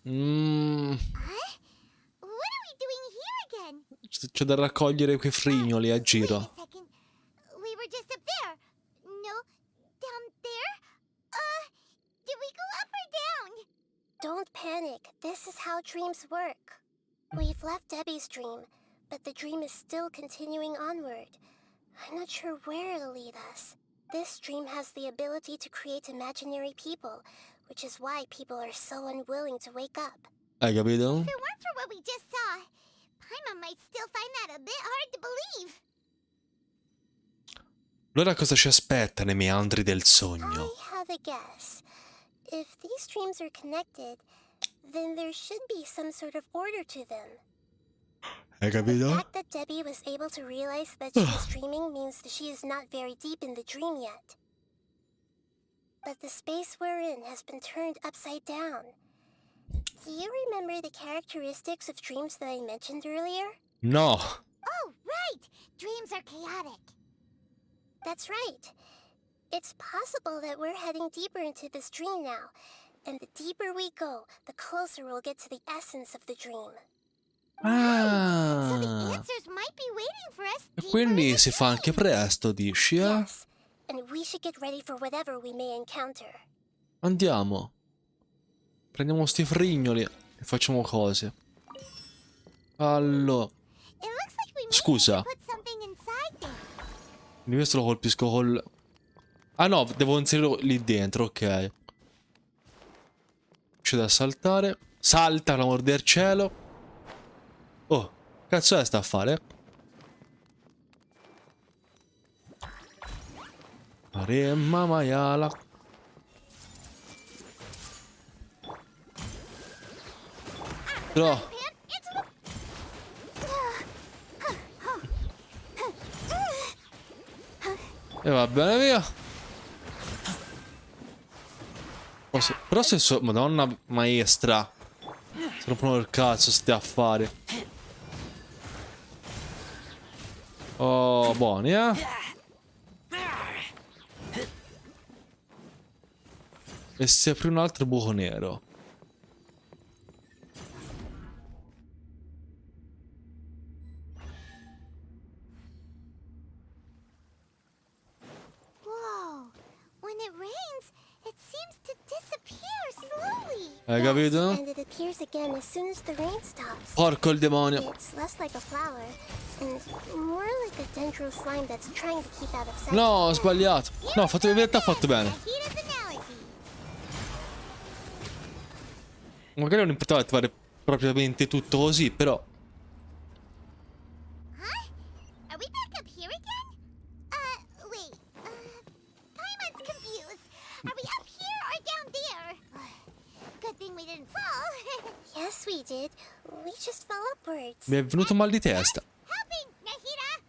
What are we doing here again? C'è da raccogliere quei frignoli a giro. Wait a second. We were just up there. No, down there? Did we go up or down? Don't panic. This is how dreams work. We've left Debbie's dream, but the dream is still continuing onward. I'm not sure where it'll lead us. This dream has the ability to create imaginary people, which is why people are so unwilling to wake up. Hai capito? If it weren't for what we just saw, Paimon might still find that a bit hard to believe. Allora cosa ci aspetta nei meandri del I sogno? have a guess. If these dreams are connected, then there should be some sort of order to them. Hai The capito? fact that Debbie was able to realize that she was dreaming means that she is not very deep in the dream yet. But the space we're in has been turned upside down. Do you remember the characteristics of dreams that I mentioned earlier? No. Oh, right! Dreams are chaotic. That's right. It's possible that we're heading deeper into this dream now. And the deeper we go, the closer we'll get to the essence of the dream. So the Ah. answers might be waiting for us E deeper quindi in the si fa anche dream. presto, dici, eh? Yes, and we should get ready for whatever we may encounter. Andiamo. Prendiamo sti frignoli e facciamo cose. Allora. It looks like we may Scusa. need to put something inside there. Quindi questo lo colpisco col... Ah no, devo inserirlo lì dentro, ok. C'è da saltare. Salta, per l'amor del cielo. Oh, cazzo è sta a fare? Maremma maiala. Però... E va bene via. Però se so... Madonna maestra. Se rompono il cazzo sti affari. Oh, buoni, eh? E si apre un altro buco nero. Whoa! When it rains, it seems to disappear slowly. Hai capito? And it appears again as soon as the rain stops. Porco il demonio. It's less like a flower and more like a dendro slime that's trying to keep out of sight. No, ho sbagliato. No, ho fatto in realtà ho fatto bene. Nahida's analogy. Magari non importava fare propriamente tutto così, però. Huh? Are we back up here again? Wait. Paimon's confused. Are we up here or down there? Good thing we didn't fall. Yes, we did. We just fell upwards. Mi è venuto mal di testa. Helping, Nahida.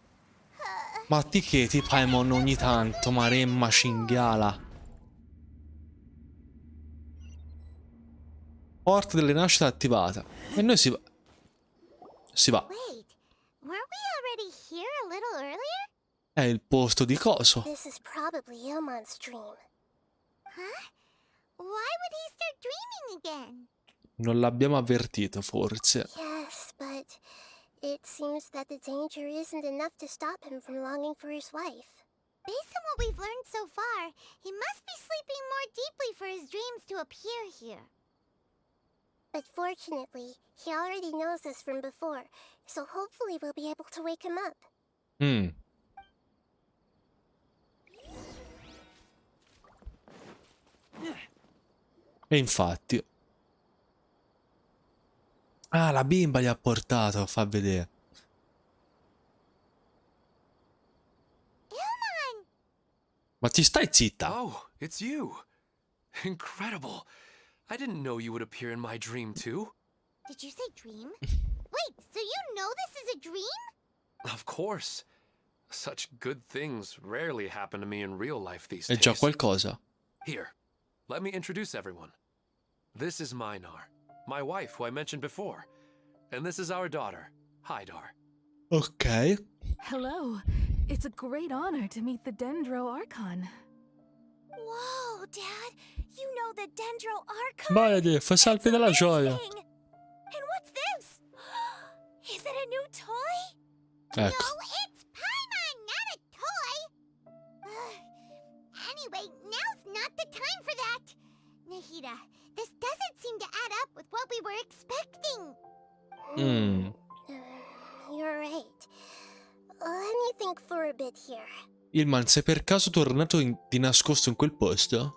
Ma ti che ti Paimon ogni tanto, maremma cinghiala. Porta delle nascite attivata. E noi si va. Si va. Wait, weren't we already here a little earlier? È il posto di coso. This is probably Ilmon's dream. Huh? Why would he start dreaming again? Non l'abbiamo avvertito, forse. Yes, but it seems that the danger isn't enough to stop him from longing for his wife. Based on what we've learned so far, he must be sleeping more deeply for his dreams to appear here. But fortunately, he already knows us from before, so hopefully we'll be able to wake him up. E infatti. Ah, la bimba gli ha portato, fa vedere. Ma ti stai zitta? Oh, it's you. Incredible. I didn't know you would appear in my dream, too. Did you say dream? Wait, so you know this is a dream? Of course. Such good things rarely happen to me in real life these È days. già qualcosa. Here, let me introduce everyone. This is Minar, my wife who I mentioned before. And this is our daughter, Hydar. Ok. Hello. It's a great honor to meet the Dendro Archon. Whoa, Dad, you know the Dendro Archon? Vai, fa salti dalla gioia. Amazing! And what's this? Is it a new toy? Ecco. No, it's Paimon, not a toy! Anyway, now's not the time for that! Nahida, this doesn't seem to add up with what we were expecting. You're right. Let me think for a bit here. Ilman, sei per caso tornato di nascosto in quel posto?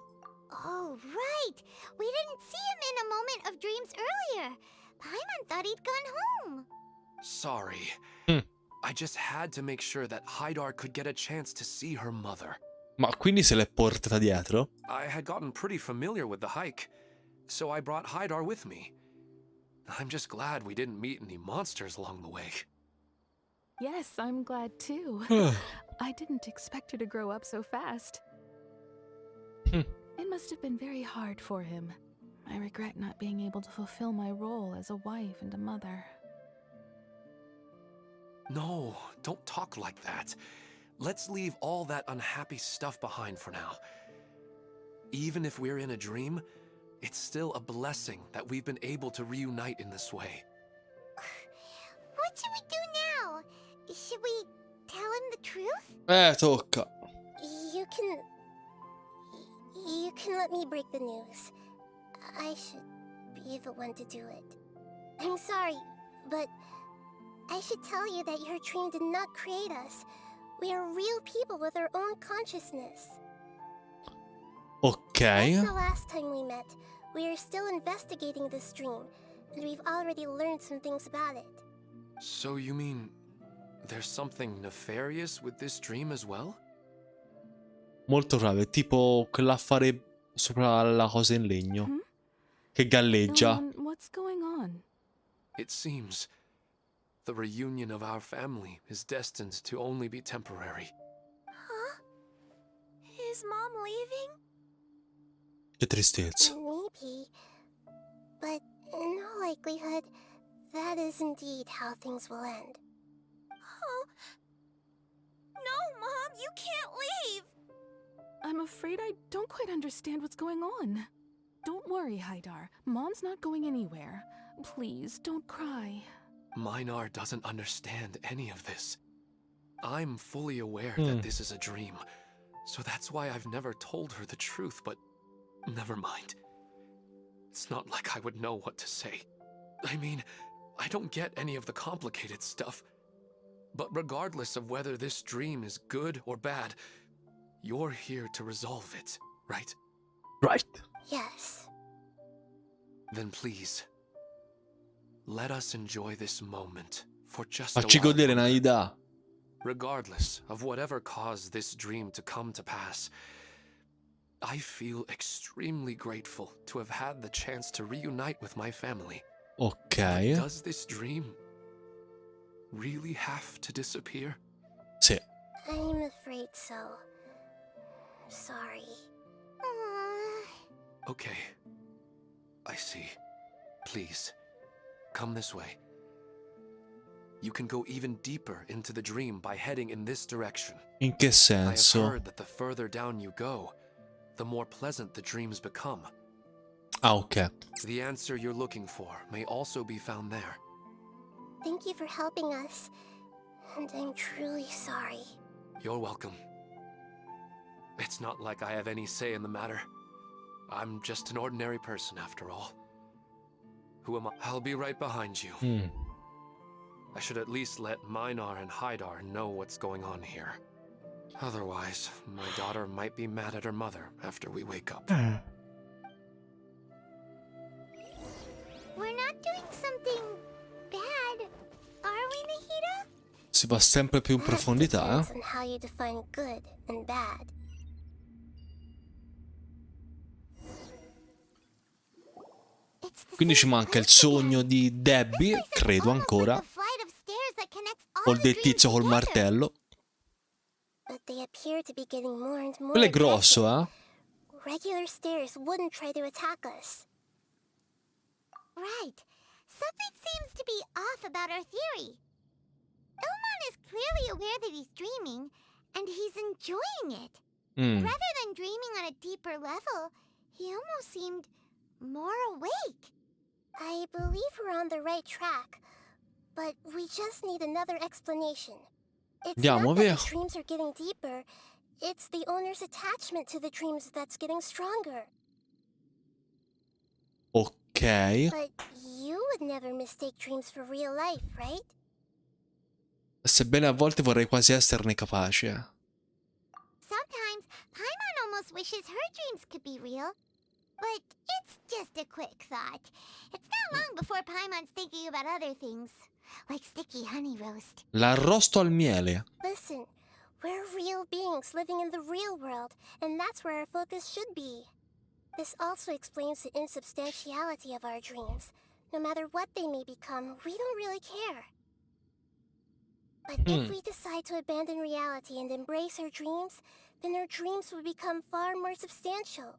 Oh, right! We didn't see him in a moment of dreams earlier. Paimon thought he'd gone home. Sorry. Mm. I just had to make sure that Hydar could get a chance to see her mother. Ma quindi se l'è portata dietro? I had gotten pretty familiar with the hike, so I brought Hydar with me. I'm just glad we didn't meet any monsters along the way. Yes, I'm glad too. I didn't expect her to grow up so fast. It must have been very hard for him. I regret not being able to fulfill my role as a wife and a mother. No, don't talk like that. Let's leave all that unhappy stuff behind for now. Even if we're in a dream, it's still a blessing that we've been able to reunite in this way. What should we do now? Should we tell him the truth? Tocca. You can let me break the news. I should be the one to do it. I'm sorry, but I should tell you that your dream did not create us. We are real people with our own consciousness. Ok. Like the last time we met, we are still investigating this dream, and we've already learned some things about it. So you mean there's something nefarious with this dream as well? Molto bravo, è tipo quell'affare sopra la cosa in legno che galleggia. What's going on? It seems the reunion of our family is destined to only be temporary. Huh? Is Mom leaving? Che tristezza. Maybe. But in all likelihood, that is indeed how things will end. Oh. No, Mom, you can't leave! I'm afraid I don't quite understand what's going on. Don't worry, Haidar. Mom's not going anywhere. Please, don't cry. Minar doesn't understand any of this. I'm fully aware that this is a dream, so that's why I've never told her the truth, but never mind. It's not like I would know what to say. I mean, I don't get any of the complicated stuff. But regardless of whether this dream is good or bad, you're here to resolve it, right? Right. Yes. Then please, let us enjoy this moment for just Facci a while godere, longer. Nahida. Regardless of whatever caused this dream to come to pass, I feel extremely grateful to have had the chance to reunite with my family. Ok. But does this dream really have to disappear? Sì. I'm afraid so. Sorry. Okay. I see. Please, come this way. You can go even deeper into the dream by heading in this direction. In che I have senso? heard that the further down you go, the more pleasant the dreams become. Ah, ok. The answer you're looking for may also be found there. Thank you for helping us, and I'm truly sorry. You're welcome. It's not like I have any say in the matter. I'm just an ordinary person after all. Who am I? I'll be right behind you. I should at least let Minar and Haidar know what's going on here. Otherwise, my daughter might be mad at her mother after we wake up. We're not doing something bad, are we, Nahida? Si va sempre più in profondità, Depends on how you define good and bad. Quindi ci manca il sogno di Debbie, credo ancora. O del tizio col martello. But they appear to be getting more and more Quello è grosso, Regular stairs wouldn't try to attack us. Right. Something seems to be off about our theory. Ilman is clearly aware that he's dreaming, and he's enjoying it. Rather than dreaming on a deeper level, he almost seemed more awake. I believe we're on the right track, but we just need another explanation. It's Andiamo, not that via. the dreams are getting deeper, it's the owner's attachment to the dreams that's getting stronger. Ok. But you would never mistake dreams for real life, right? Sebbene a volte vorrei quasi esserne capace. Sometimes, Paimon almost wishes her dreams could be real. But it's just a quick thought. It's not long before Paimon's thinking about other things, like sticky honey roast. L'arrosto al miele. Listen, we're real beings living in the real world, and that's where our focus should be. This also explains the insubstantiality of our dreams. No matter what they may become, we don't really care. But if we decide to abandon reality and embrace our dreams, then our dreams will become far more substantial.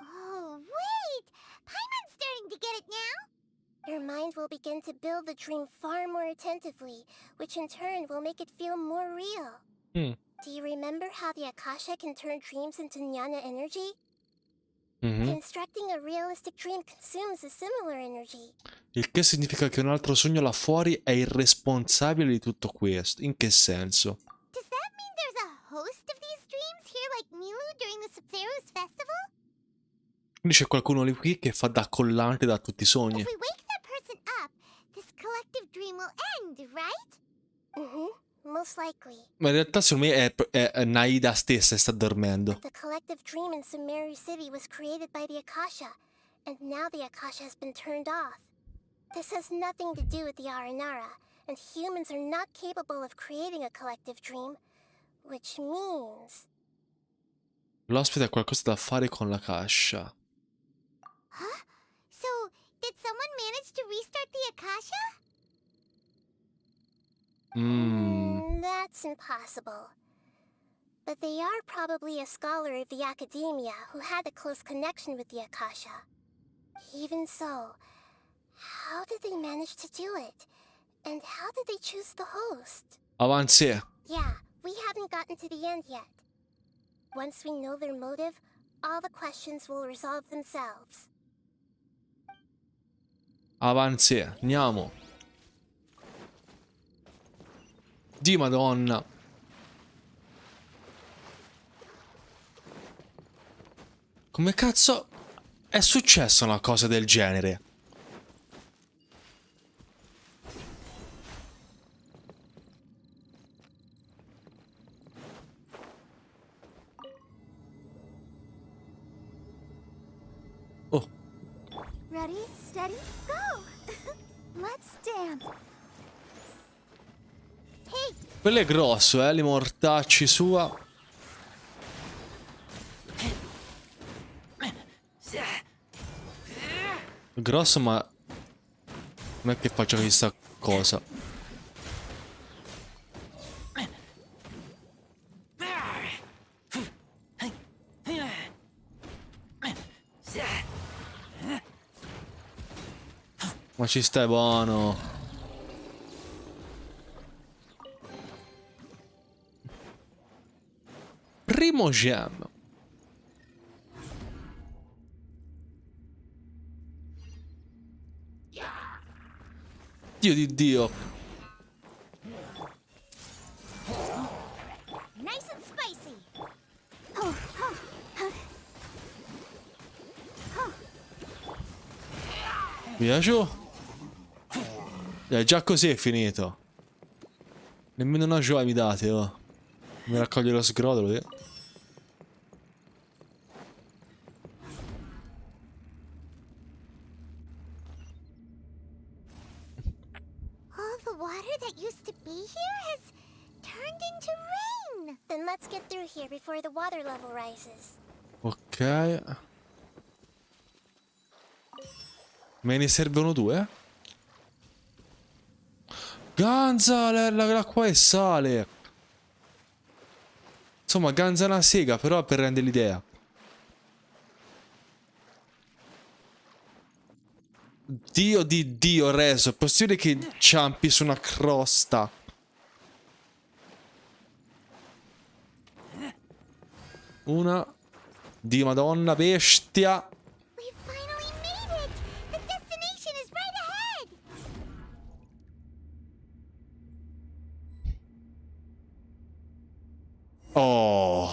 Oh, wait! Paimon's starting to get it now? Your mind will begin to build the dream far more attentively, which in turn will make it feel more real. Do you remember how the Akasha can turn dreams into jnana energy? Constructing a realistic dream consumes a similar energy. Il che significa che un altro sogno là fuori è il responsabile di tutto questo. In che senso? Does that mean there's a host of these dreams here like Milu during the Subzero's festival? Quindi c'è qualcuno lì qui che fa da collante da tutti i sogni. If we wake that person up, this collective dream will end, right? Most likely. Ma in realtà secondo me è Nahida stessa che sta dormendo. The collective dream in Sumeru City was created by the Akasha, and now the Akasha has been turned off. This has nothing to do with the Aranara, and humans are not capable of creating a collective dream, which means... L'ospite ha qualcosa da fare con la Akasha. Huh? So, did someone manage to restart the Akasha? That's impossible. But they are probably a scholar of the academia who had a close connection with the Akasha. Even so, how did they manage to do it? And how did they choose the host? Avanzi. Yeah, we haven't gotten to the end yet. Once we know their motive, all the questions will resolve themselves. Avanzi, andiamo. Di Madonna. Come cazzo è successa una cosa del genere? Oh. Ready, steady, go! Let's dance. Hey! Quello è grosso, li mortacci sua. Grosso, ma non è che faccia questa cosa. Ma ci stai buono. Primo gem. Dio di Dio. Nice and spicy. Via giù. Già così è finito. Nemmeno una gioia mi date, oh. Mi raccoglie lo sgrodolo, All the water that used to be here has turned into rain. Then let's get through here before the water level rises. Ok. Me ne servono due? Ganza, l'acqua è sale. Insomma, ganza è una sega, però per rendere l'idea. Dio di Dio, Reso. È possibile che inciampi su una crosta? Una. Dio Madonna, bestia. We finally made it. The destination is right ahead. Oh.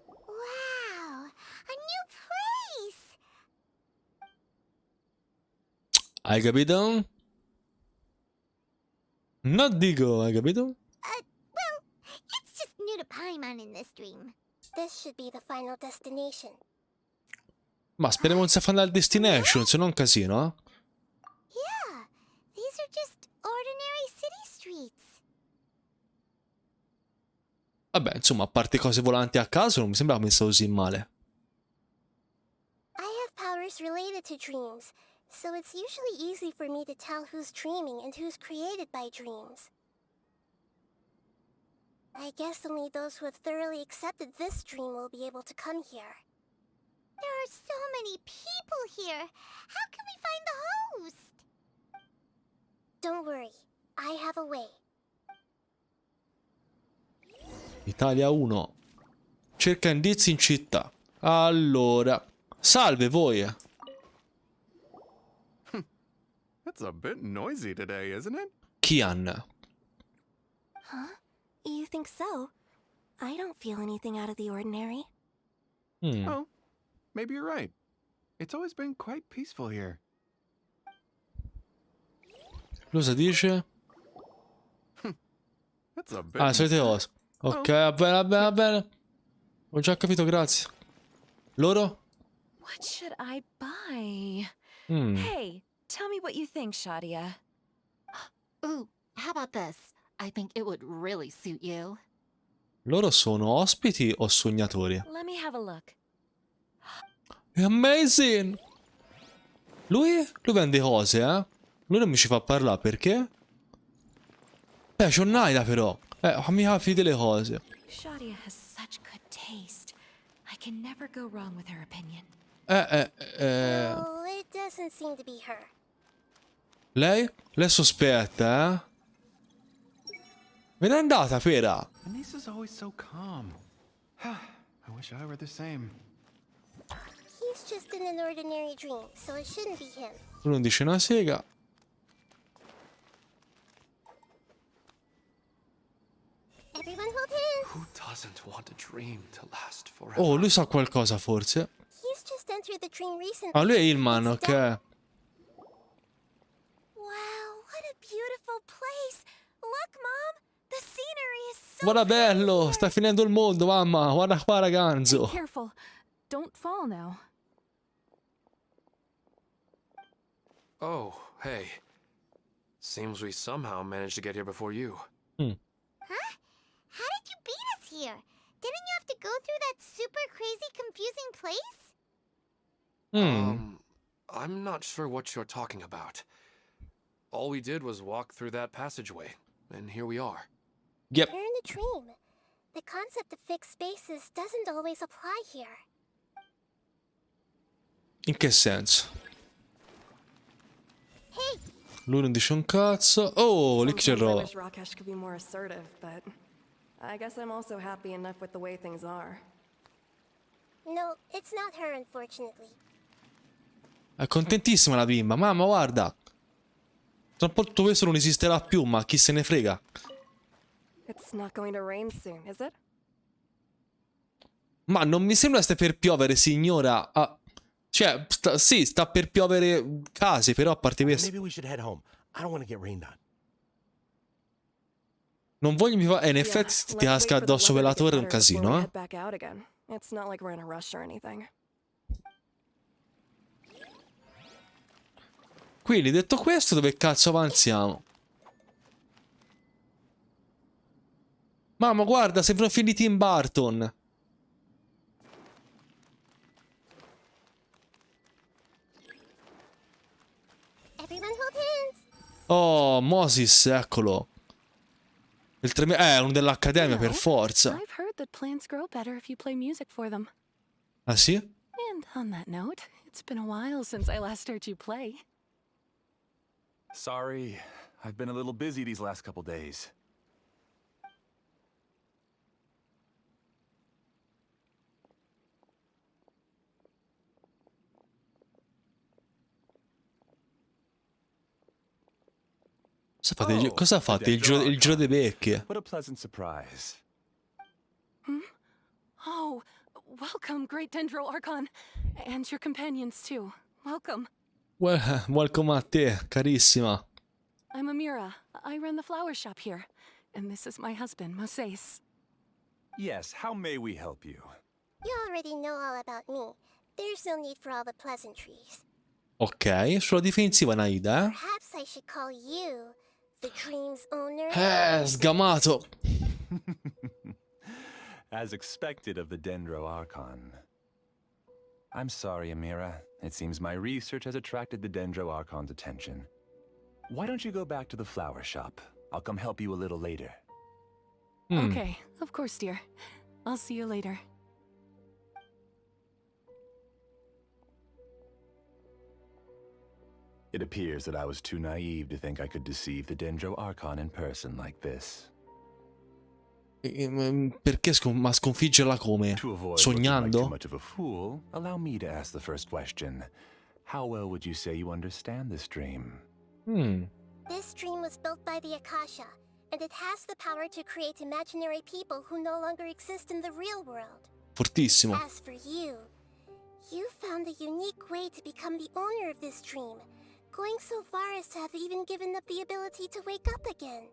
Wow, a new place. Hai capito? Non dico, hai capito? Well, it's just new to Paimon in this dream. This should be the final destination. Ma speriamo non sia Final Destination, se no è un casino, eh? Yeah, these are just ordinary city streets. Vabbè, insomma, a parte cose volanti a caso, non mi sembra messo così male. I have powers related to dreams. so it's usually easy for me to tell who's dreaming and who's created by dreams. I guess only those who have thoroughly accepted this dream will be able to come here. There are so many people here. How can we find the host? Don't worry, I have a way. Italia 1. Cerca indizi in città. Allora. Salve voi. It's a bit noisy today, isn't it? Kian. Huh? You think so? I don't feel anything out of the ordinary. Oh, maybe you're right. It's always been quite peaceful here. Cosa dice? That's a bit... Ah, solite cose. Ok, va bene, va bene, va bene. Ho già capito, grazie. Loro? What should I buy? Mm. Hey, tell me what you think, Shadia. Ooh, how about this? I think it would really suit you. Loro sono ospiti o sognatori? Let me have a look. È amazing! Lui vende cose, eh? Lui non mi ci fa parlare, perché? C'ho Nahida però. Fammi capire delle cose. Shadia has such good taste. I can never go wrong with her opinion. No, it doesn't seem to be her. Lei? Lei sospetta, eh? Me n'è andata, Fera. Anissa's always so calm. I wish I were the same. He's just in an ordinary dream, so it shouldn't be him. Uno dice una sega. Everyone hold hands. Who doesn't want a dream to last forever? Oh, lui sa qualcosa, forse. He's just entered the dream recently. Ah, lui è Ilman, ok. Wow, what a beautiful place. Look, Mom, the scenery is so Guarda bello, sta finendo il mondo, mamma. Guarda qua, ragazzo. Careful. Don't fall now. Oh, hey. Seems we somehow managed to get here before you. Huh? How did you beat us here? Didn't you have to go through that super crazy, confusing place? I'm not sure what you're talking about. All we did was walk through that passageway, and here we are. Yep. You're in a dream. The concept of fixed spaces doesn't always apply here. In che senso? Hey, Lui non dice un cazzo. Oh, lì c'è il roba. Rakesh could be more assertive, but I guess I'm also happy enough with the way things are. No, it's not her, unfortunately. È contentissima la bimba. Mamma, guarda. Tra un po' tutto questo non esisterà più, ma chi se ne frega. It's not going to rain soon, is it? Ma non mi sembra stia per piovere, signora. Ah, cioè, sì, sta per piovere case, però a parte questo. Maybe we should head home. I don't want to get rained on. Non voglio mi fa. In effetti, se ti casca addosso per la torre è un casino, eh. Back out again. It's not like we're in a rush or anything. Quindi, detto questo, dove cazzo avanziamo? Mamma, guarda, sembrano film di Tim Burton. Everyone hold hands. Oh, Moses, eccolo. Il uno dell'Accademia, per forza. I've heard that plants grow better if you play music for them. Ah, sì? And on that note, it's been a while since I last heard you play. Sorry, I've been a little busy these last couple days. Cosa fate? Il giro dei becchi? What a pleasant surprise. Oh, welcome, Great Dendro Archon. And your companions, too. Welcome. Well, welcome a te, carissima. I'm Amira. I run the flower shop here. And this is my husband, Moses. Yes, how may we help you? You already know all about me. There's no need for all the pleasantries. Ok, sulla difensiva Nahida, eh? Perhaps I should call you the dream's owner. Sgamato. As expected of the Dendro Archon. I'm sorry, Amira. It seems my research has attracted the Dendro Archon's attention. Why don't you go back to the flower shop? I'll come help you a little later. Okay, of course, dear. I'll see you later. It appears that I was too naive to think I could deceive the Dendro Archon in person like this. Perché ma sconfiggerla come? To avoid Sognando? looking like too much of a fool, allow me to ask the first question. How well would you say you understand this dream? This dream was built by the Akasha, and it has the power to create imaginary people who no longer exist in the real world. Fortissimo. As for you, you found a unique way to become the owner of this dream, going so far as to have even given up the ability to wake up again.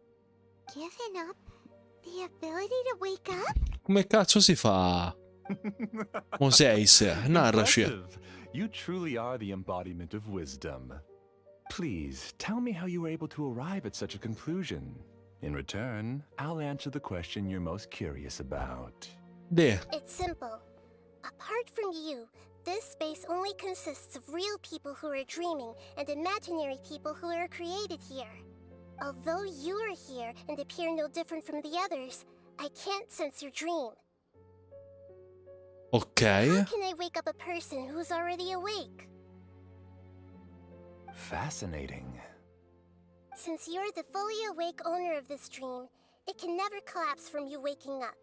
Given up the ability to wake up? Come cazzo si fa? Moseis, narraci. Impressive. You truly are the embodiment of wisdom. Please, tell me how you were able to arrive at such a conclusion. In return, I'll answer the question you're most curious about. It's simple. Apart from you, this space only consists of real people who are dreaming and imaginary people who are created here. Although you are here and appear no different from the others, I can't sense your dream. Okay. How can I wake up a person who's already awake? Fascinating. Since you're the fully awake owner of this dream, it can never collapse from you waking up.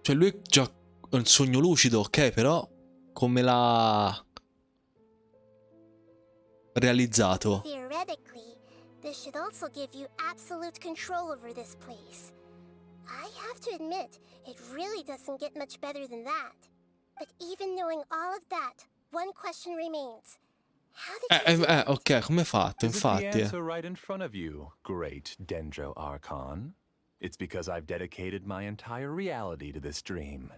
Cioè lui già ha il sogno lucido, ok, però come l'ha realizzato? Theoretically, this should also give you absolute control over this place. I have to admit, it really doesn't get much better than that. But even knowing all of that, one question remains. How did you Ok, come hai fatto? Is it the Infatti. answer right in front of you, great Dendro Archon? It's because I've dedicated my entire reality to this dream.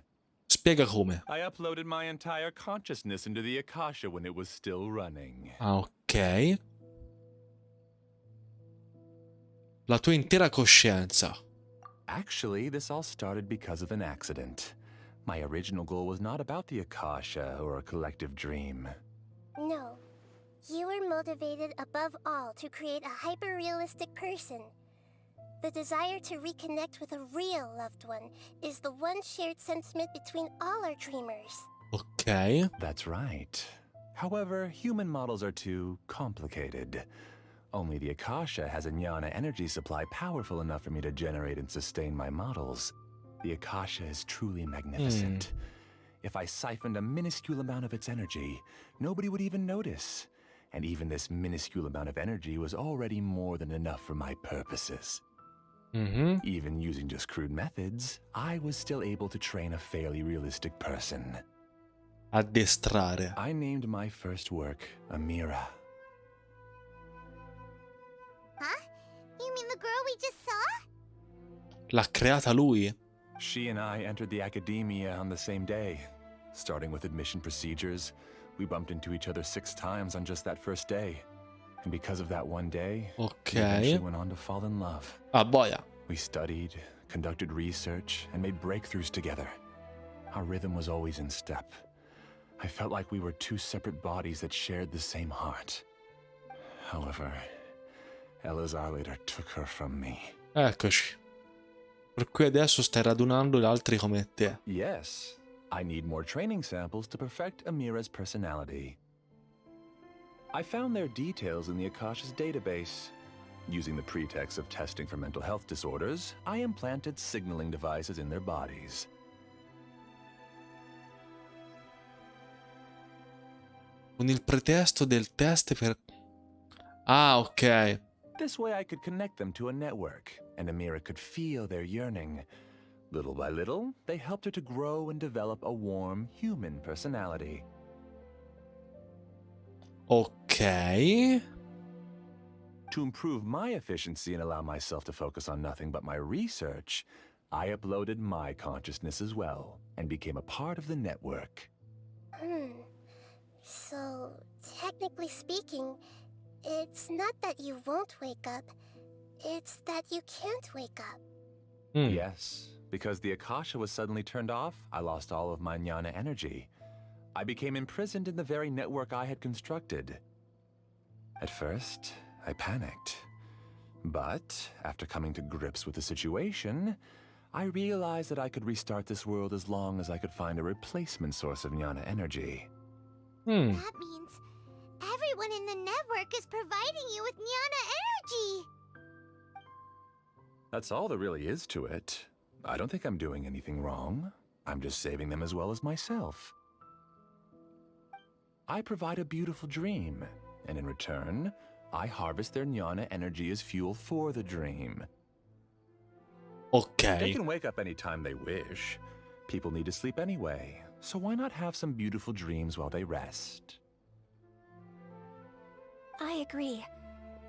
Spiega come. I uploaded my entire consciousness into the Akasha when it was still running. Ah, ok. La tua intera coscienza. Actually, this all started because of an accident. My original goal was not about the Akasha or a collective dream. No. You were motivated above all to create a hyper-realistic person. The desire to reconnect with a real loved one is the one shared sentiment between all our dreamers. Ok. That's right. However, human models are too complicated. Only the Akasha has a jnana energy supply powerful enough for me to generate and sustain my models. The Akasha is truly magnificent. If I siphoned a minuscule amount of its energy, nobody would even notice. And even this minuscule amount of energy was already more than enough for my purposes. Even using just crude methods, I was still able to train a fairly realistic person. Addestrare. I named my first work Amira. Huh? You mean the girl we just saw? L'ha creata lui? She and I entered the academia on the same day. Starting with admission procedures, we bumped into each other 6 times on just that first day. And because of that one day, we eventually went on to fall in love. Ah, boia. We studied, conducted research, and made breakthroughs together. Our rhythm was always in step. I felt like we were 2 separate bodies that shared the same heart. However, Elazar later took her from me. Eccoci. Per cui adesso stai radunando gli altri come te. Yes, I need more training samples to perfect Amira's personality. I found their details in the Akasha's database. Using the pretext of testing for mental health disorders, I implanted signaling devices in their bodies. Con il pretesto del test per... Ah, ok. This way I could connect them to a network, and Amira could feel their yearning. Little by little, they helped her to grow and develop a warm, human personality. Ok. To improve my efficiency and allow myself to focus on nothing but my research, I uploaded my consciousness as well, and became a part of the network. So, technically speaking, it's not that you won't wake up, it's that you can't wake up. Yes, Because the Akasha was suddenly turned off, I lost all of my jnana energy. I became imprisoned in the very network I had constructed. At first, I panicked. But, after coming to grips with the situation, I realized that I could restart this world as long as I could find a replacement source of jnana energy. That means everyone in the network is providing you with jnana energy! That's all there really is to it. I don't think I'm doing anything wrong. I'm just saving them as well as myself. I provide a beautiful dream, and in return, I harvest their jnana energy as fuel for the dream. Ok. They can wake up anytime they wish. People need to sleep anyway, so why not have some beautiful dreams while they rest? I agree.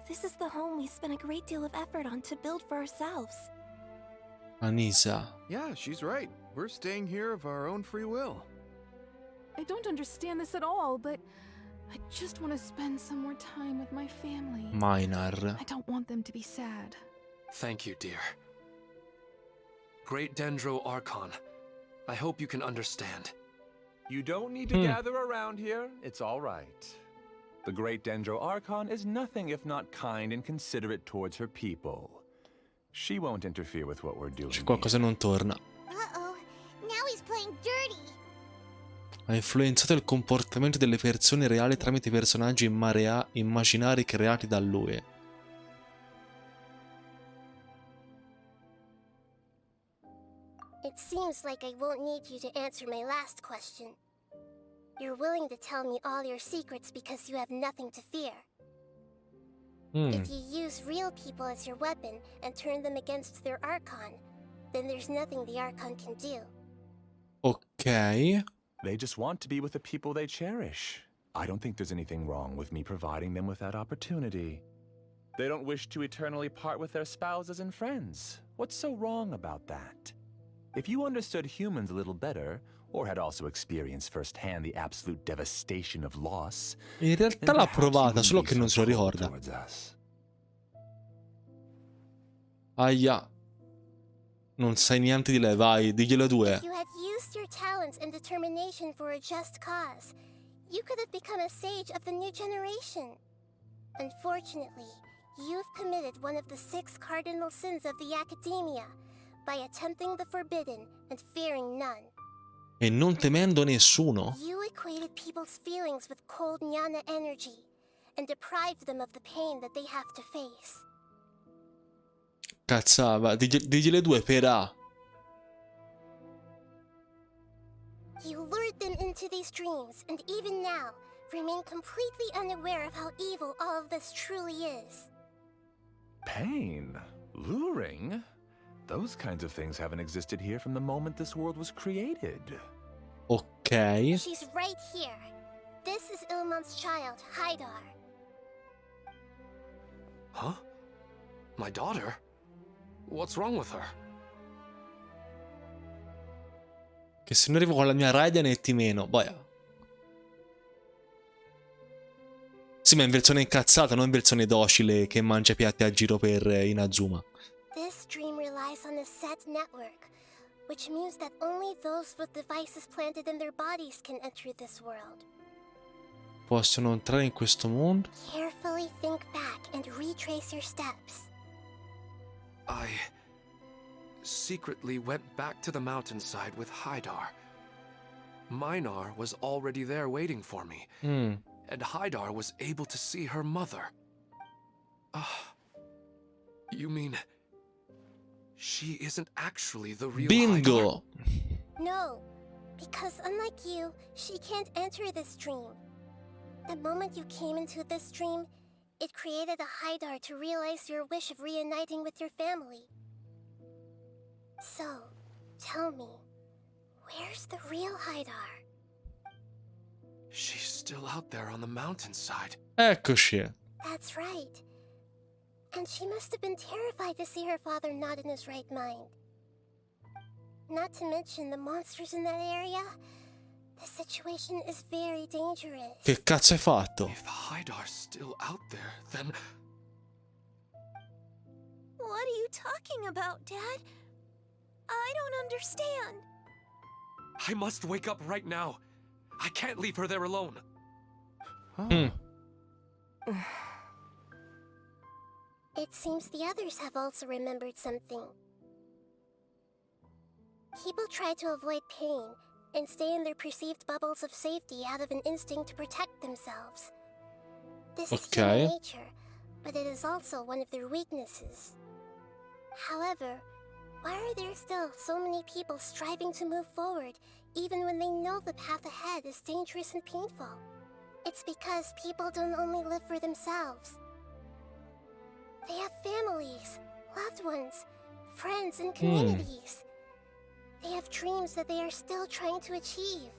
This is the home we spent a great deal of effort on to build for ourselves. Anisa. Yeah, she's right. We're staying here of our own free will. I don't understand this at all, but I just want to spend some more time with my family. Minar. I don't want them to be sad. Thank you, dear. Great Dendro Archon, I hope you can understand. You don't need to gather around here. It's all right. The great Dendro Archon is nothing if not kind and considerate towards her people. She won't interfere with what we're doing. C'è qualcosa non torna. Uh-oh, now he's playing dirty. Ha influenzato il comportamento delle persone reali tramite personaggi immaginari creati da lui. It seems like I won't need you to answer my last question. You're willing to tell me all your secrets because you have nothing to fear. If you use real people as your weapon and turn them against their Archon, then there's nothing the Archon can do. Ok. They just want to be with the people they cherish. I don't think there's anything wrong with me providing them with that opportunity. They don't wish to eternally part with their spouses and friends. What's so wrong about that? If you understood humans a little better, or had also experienced firsthand the absolute devastation of loss, In realtà l'ha provata, solo che non se lo ricorda. Aia. Non sai niente di lei, vai, diglielo due. If you had used your talents and determination for a just cause, you could have become a sage of the new generation. Unfortunately, you've committed one of the 6 cardinal sins of the Academia by attempting the forbidden and fearing none. E non temendo nessuno. You equated people's feelings with cold jnana energy and deprived them of the pain that they have to face. Cazzava, digliele due per A. You lured them into these dreams, and even now, remain completely unaware of how evil all of this truly is. Pain? Luring? Those kinds of things haven't existed here from the moment this world was created. Ok. She's right here. This is Ilmon's child, Haidar. Huh? My daughter? What's wrong with her? Che se non arrivo con la mia Raiden e ti meno. Boia. Sì, ma in versione incazzata, non in versione docile che mangia piatti a giro per Inazuma. This dream relies on a set network, which means that only those with devices planted in their bodies can enter this world. Possono entrare in questo mondo? Carefully think back and retrace your steps. I secretly went back to the mountainside with Haidar. Minar was already there waiting for me, and Haidar was able to see her mother. You mean she isn't actually the real Bingo! Haidar? No, because unlike you, she can't enter this dream. The moment you came into this dream, it created a Haidar to realize your wish of reuniting with your family. So, tell me, where's the real Haidar? She's still out there on the mountainside. Eccoci. That's right. And she must have been terrified to see her father not in his right mind. Not to mention the monsters in that area. The situation is very dangerous. Che cazzo hai fatto? If Haidar's still out there, then... What are you talking about, Dad? I don't understand. I must wake up right now. I can't leave her there alone. It seems the others have also remembered something. People try to avoid pain and stay in their perceived bubbles of safety out of an instinct to protect themselves. This is human nature, but it is also one of their weaknesses. However, why are there still so many people striving to move forward, even when they know the path ahead is dangerous and painful? It's because people don't only live for themselves. They have families, loved ones, friends, and communities. They have dreams that they are still trying to achieve.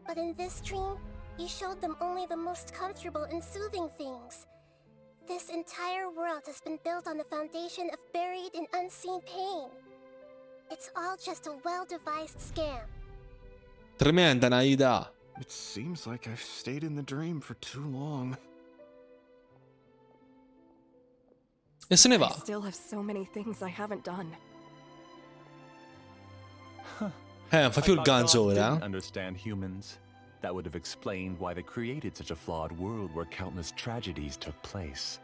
But in this dream, you showed them only the most comfortable and soothing things. This entire world has been built on the foundation of buried and unseen pain. It's all just a well-devised scam. Tremenda, Nahida. It seems like I've stayed in the dream for too long. E se ne va. I still have so many things I haven't done. Non fa più il ganzo ora. Didn't understand humans. That would have explained why they created such a flawed world where countless tragedies took place.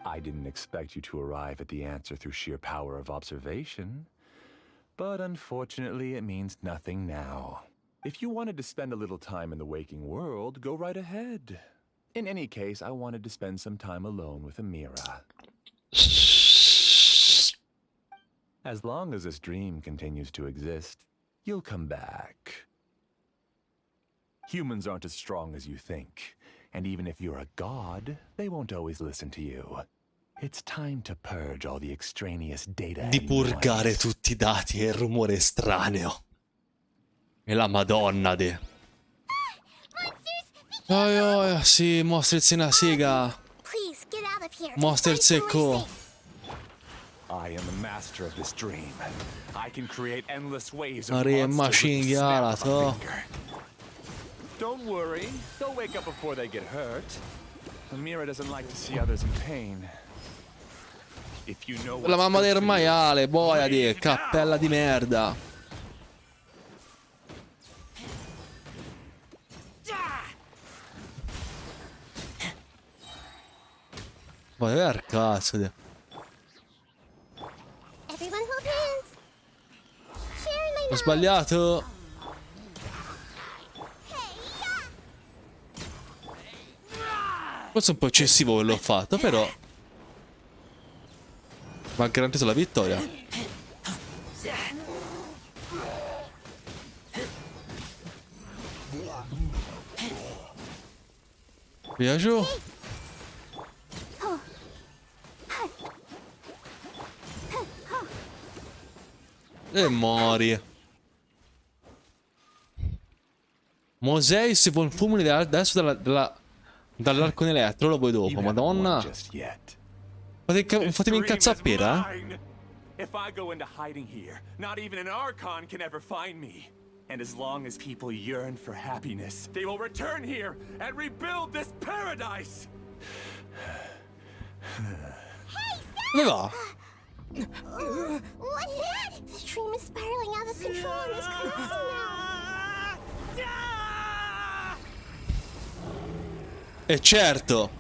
I didn't expect you to arrive at the answer through sheer power of observation. But unfortunately, it means nothing now. If you wanted to spend a little time in the waking world, go right ahead. In any case, I wanted to spend some time alone with Amira. As long as this dream continues to exist, you'll come back. Humans aren't as strong as you think, and even if you're a god, they won't always listen to you. It's time to purge all the extraneous data. Di purgare tutti i dati e il rumore estraneo. E la madonna di... sì, mostri una sega. Mostra il secco. I am the master of this dream. I can create endless waves of Maria monsters with the snap of a machingiala, finger. Don't worry, they'll wake up before they get hurt. Amira doesn't like to see others in pain. If you know La mamma del maiale, boia di cappella di merda. Vai per cazzo di... Ho sbagliato. Forse è un po' eccessivo quello che ho fatto, però mi ha garantito la vittoria. Via giù. E mori. Moseis con fulmini adesso dall'arco in elettro, lo vuoi dopo, madonna. Fatemi incazzare pera, If I go into hiding here, not even an Archon can ever find me. And as long as people yearn for happiness, they will return here and rebuild this paradise. Dove va? What's that? The stream is spiraling out of control and is collapsing now. E certo.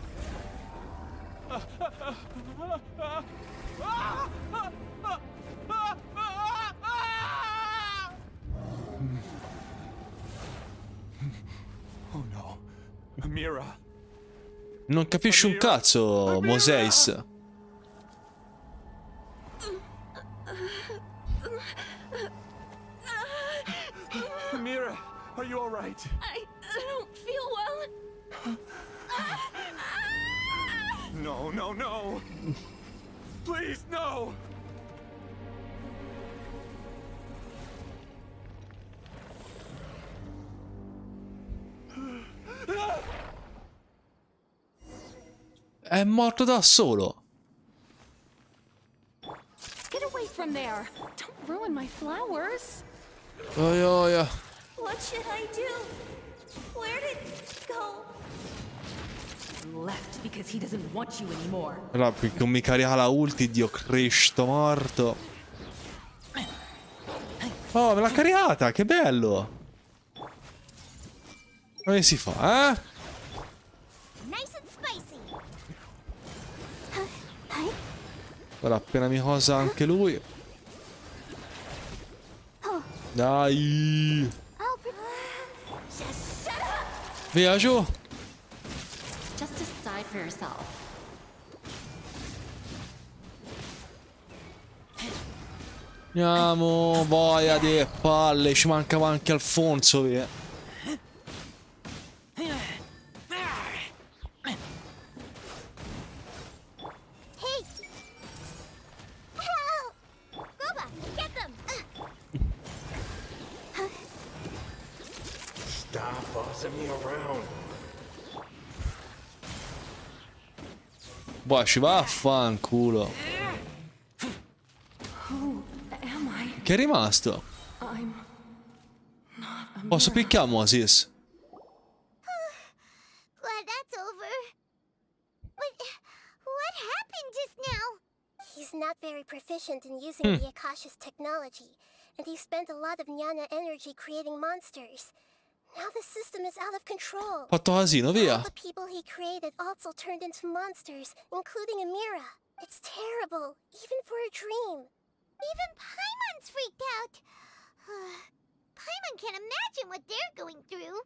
Oh no, Amira. Non capisci un cazzo, Moseis. Amira, are you all right? I don't feel well. No, no, no. Please, no. È morto da solo. Get away from there. Don't ruin my flowers. What should I do? Where did he go? Left because he doesn't want you anymore. Allora, non mi carica la ulti, Dio Cristo morto. Oh, me l'ha caricata, che bello! Come si fa, eh? Ora appena mi cosa anche lui. Dai! Via giù! Just decide for yourself. Andiamo, boia di palle, ci mancava anche Alfonso, via. Stop bossing me around. Boh, ci va a fanculo. Che è rimasto? Posso picchiare Moses? Glad that's over. But what happened just now? He's not very proficient in using the Akasha's technology, and he spent a lot of Jnana energy creating monsters. Now the system is out of control. Fatto casino, via. All the people he created also turned into monsters, including Amira. It's terrible, even for a dream. Even Paimon's freaked out. Paimon can't imagine what they're going through.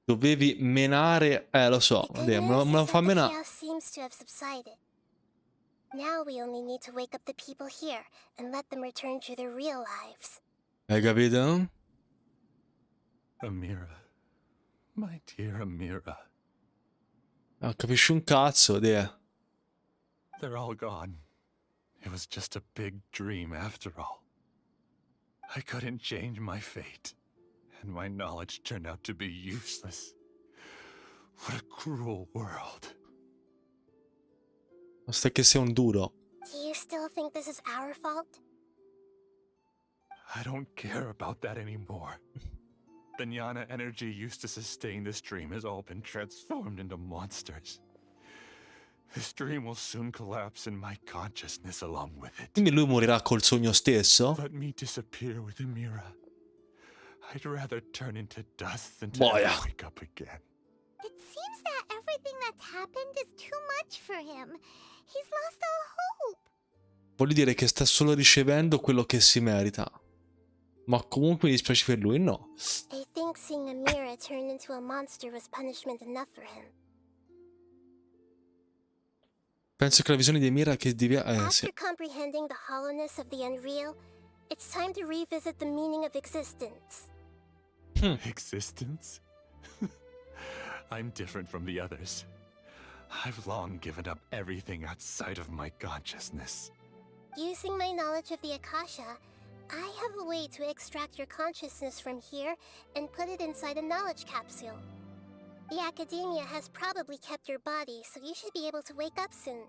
Dovevi menare... lo so, me lo fa menare. Chaos seems to have subsided. Now we only need to wake up the people here and let them return to their real lives. Hai capito? Amira. My dear Amira. Non capisci un cazzo, Dea. They're all gone. It was just a big dream after all. I couldn't change my fate, and my knowledge turned out to be useless. What a cruel world. Basta che sei un duro. Do you still think this is our fault? I don't care about that anymore. The Jnana energy used to sustain this dream has all been transformed into monsters. This dream will soon collapse and my consciousness along with it. Quindi lui morirà col sogno stesso? Let me disappear with Amira. I'd rather turn into dust than to Boia. ever wake up again. It seems that everything that's happened is too much for him. He's lost all hope. Voglio dire che sta solo ricevendo quello che si merita. Ma comunque mi dispiace per lui, no. I think seeing Amira turn into a monster was punishment enough for him. Penso che la visione di Mira che sì. After comprehending the hollowness of the unreal, it's time to revisit the meaning of existence. Existence? I'm different from the others. I've long given up everything outside of my consciousness. Using my knowledge of the Akasha, I have a way to extract your consciousness from here and put it inside a knowledge capsule. The Academia has probably kept your body, so you should be able to wake up soon.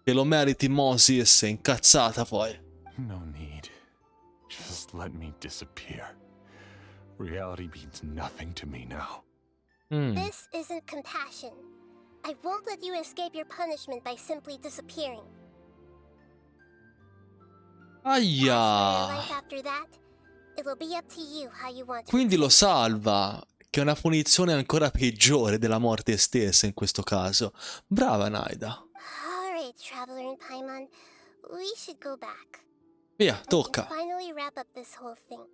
Che lo meriti, Moses, è incazzata poi. No need. Just let me disappear. Reality means nothing to me now. This isn't compassion. I won't let you escape your punishment by simply disappearing. Aia! Life after that, it'll be up to you how you want to. Quindi lo salva, che è una punizione ancora peggiore della morte stessa in questo caso. Brava Nahida. Alright, Traveler and Paimon, we should go back. Via, tocca. Finally wrap up this whole thing.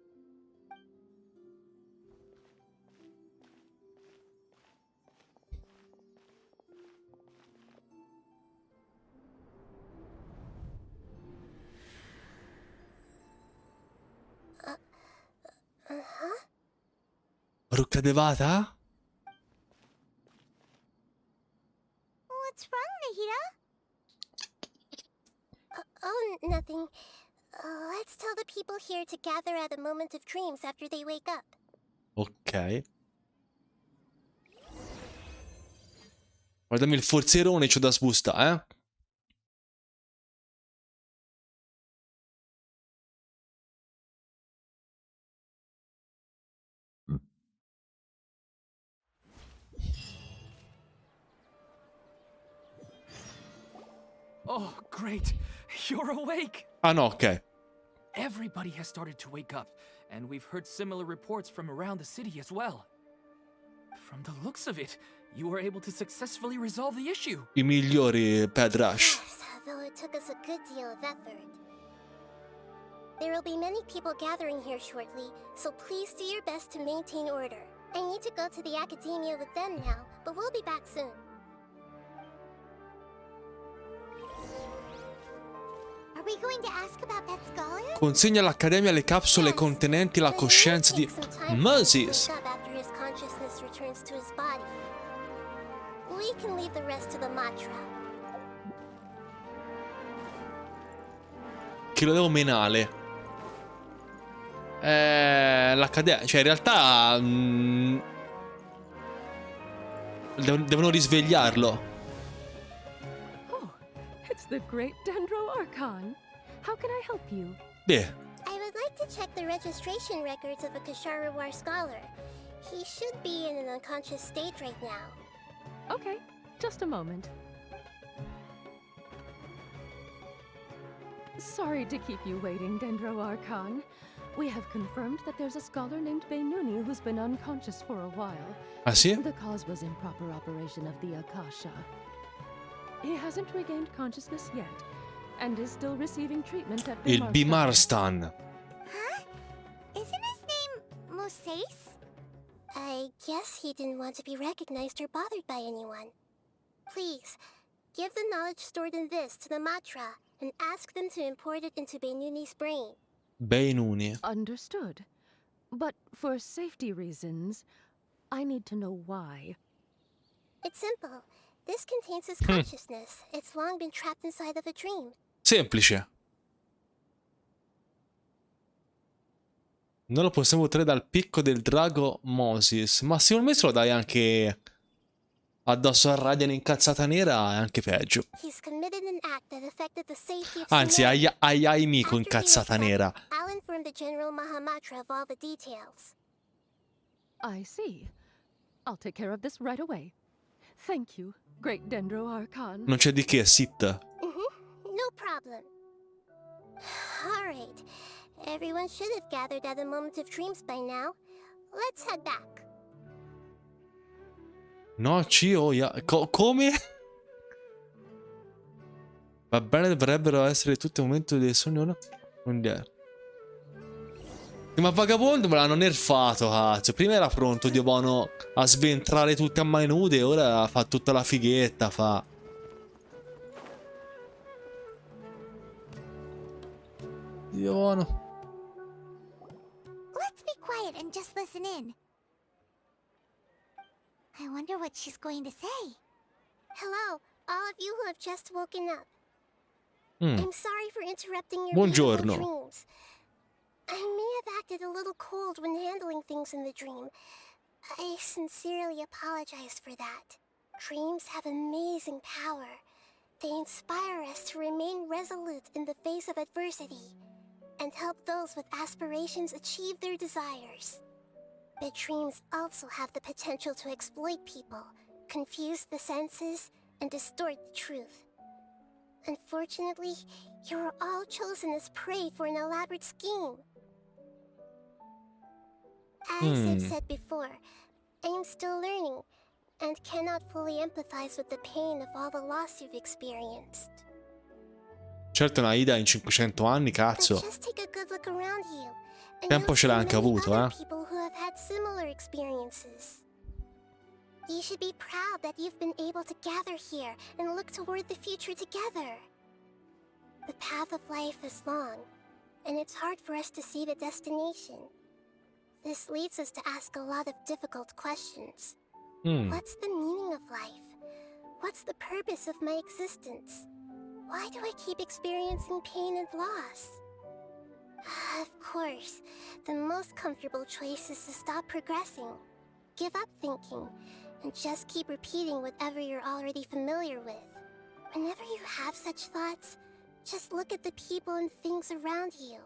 Ruccadevata? What's wrong, Nahida? Oh, nothing. Let's tell the people here to gather at a moment of dreams after they wake up. Ok. Guardami il forzierone, c'ho da sbusta, eh? Oh, great. You're awake. Ah no, ok. Everybody has started to wake up, and we've heard similar reports from around the city as well. From the looks of it, you were able to successfully resolve the issue. I migliori Pad Rush. Yes, though it took us a good deal of effort. There will be many people gathering here shortly, so please do your best to maintain order. I need to go to the academia with them now, but we'll be back soon. Are we going to ask about that scholar? Consegna all'Accademia le capsule contenenti la coscienza di Moses. After his consciousness returns to his body. We can leave the rest to the mantra. Che lo devo menare. L'Accademia, cioè in realtà devono risvegliarlo. Oh, it's the great Dendro Archon. How can I help you? Beh. I would like to check the registration records of a Kasharawar scholar. He should be in an unconscious state right now. Okay, just a moment. Sorry to keep you waiting, Dendro Archon. We have confirmed that there's a scholar named Beinuni who's been unconscious for a while. Ah, sì? The cause was improper operation of the Akasha. He hasn't regained consciousness yet, and is still receiving treatment at Il Bimarstan. Huh? Isn't his name Moses? I guess he didn't want to be recognized or bothered by anyone. Please, give the knowledge stored in this to the Matra, and ask them to import it into Beinuni's brain. Beinuni. Understood. But for safety reasons, I need to know why. It's simple. This contains his consciousness. It's long been trapped inside of a dream. Semplice. Non lo possiamo ottenere dal picco del drago Moses. Ma secondo me se lo dai anche addosso a Radian incazzata nera è anche peggio. Anzi, ai Aimi con incazzata nera. I'll inform the General Mahamatra of all the details. I see. I'll take care of this right away. Thank you, great Dendro Archon. Non c'è di che, sit. No problem. All right. Everyone should have gathered at the Moment of Dreams by now. Let's head back. No, come? Va bene, dovrebbero essere tutti al momento del sogno mondiale. Ma vagabondo me l'hanno nerfato, cazzo. Prima era pronto, Dio buono, a sventrare tutti a mani nude, ora fa tutta la fighetta, fa. Dio buono. Let's be quiet and just listen in. I wonder what she's going to say. Hello, all of you who have just woken up. I'm sorry for interrupting your Buongiorno. dreams. I may have acted a little cold when handling things in the dream. I sincerely apologize for that. Dreams have amazing power. They inspire us to remain resolute in the face of adversity and help those with aspirations achieve their desires. But dreams also have the potential to exploit people, confuse the senses, and distort the truth. Unfortunately, you are all chosen as prey for an elaborate scheme. As I've said before, I am still learning, and cannot fully empathize with the pain of all the loss you've experienced. Certo, Nahida in 500 anni, cazzo. Just take a good look around you. Tempo ce l'ha anche avuto, People who have had similar experiences. You should be proud that you've been able to gather here and look toward the future together. The path of life is long, and it's hard for us to see the destination. This leads us to ask a lot of difficult questions. What's the meaning of life? What's the purpose of my existence? Why do I keep experiencing pain and loss? Of course, the most comfortable choice is to stop progressing. Give up thinking, and just keep repeating whatever you're already familiar with. Whenever you have such thoughts, just look at the people and things around you.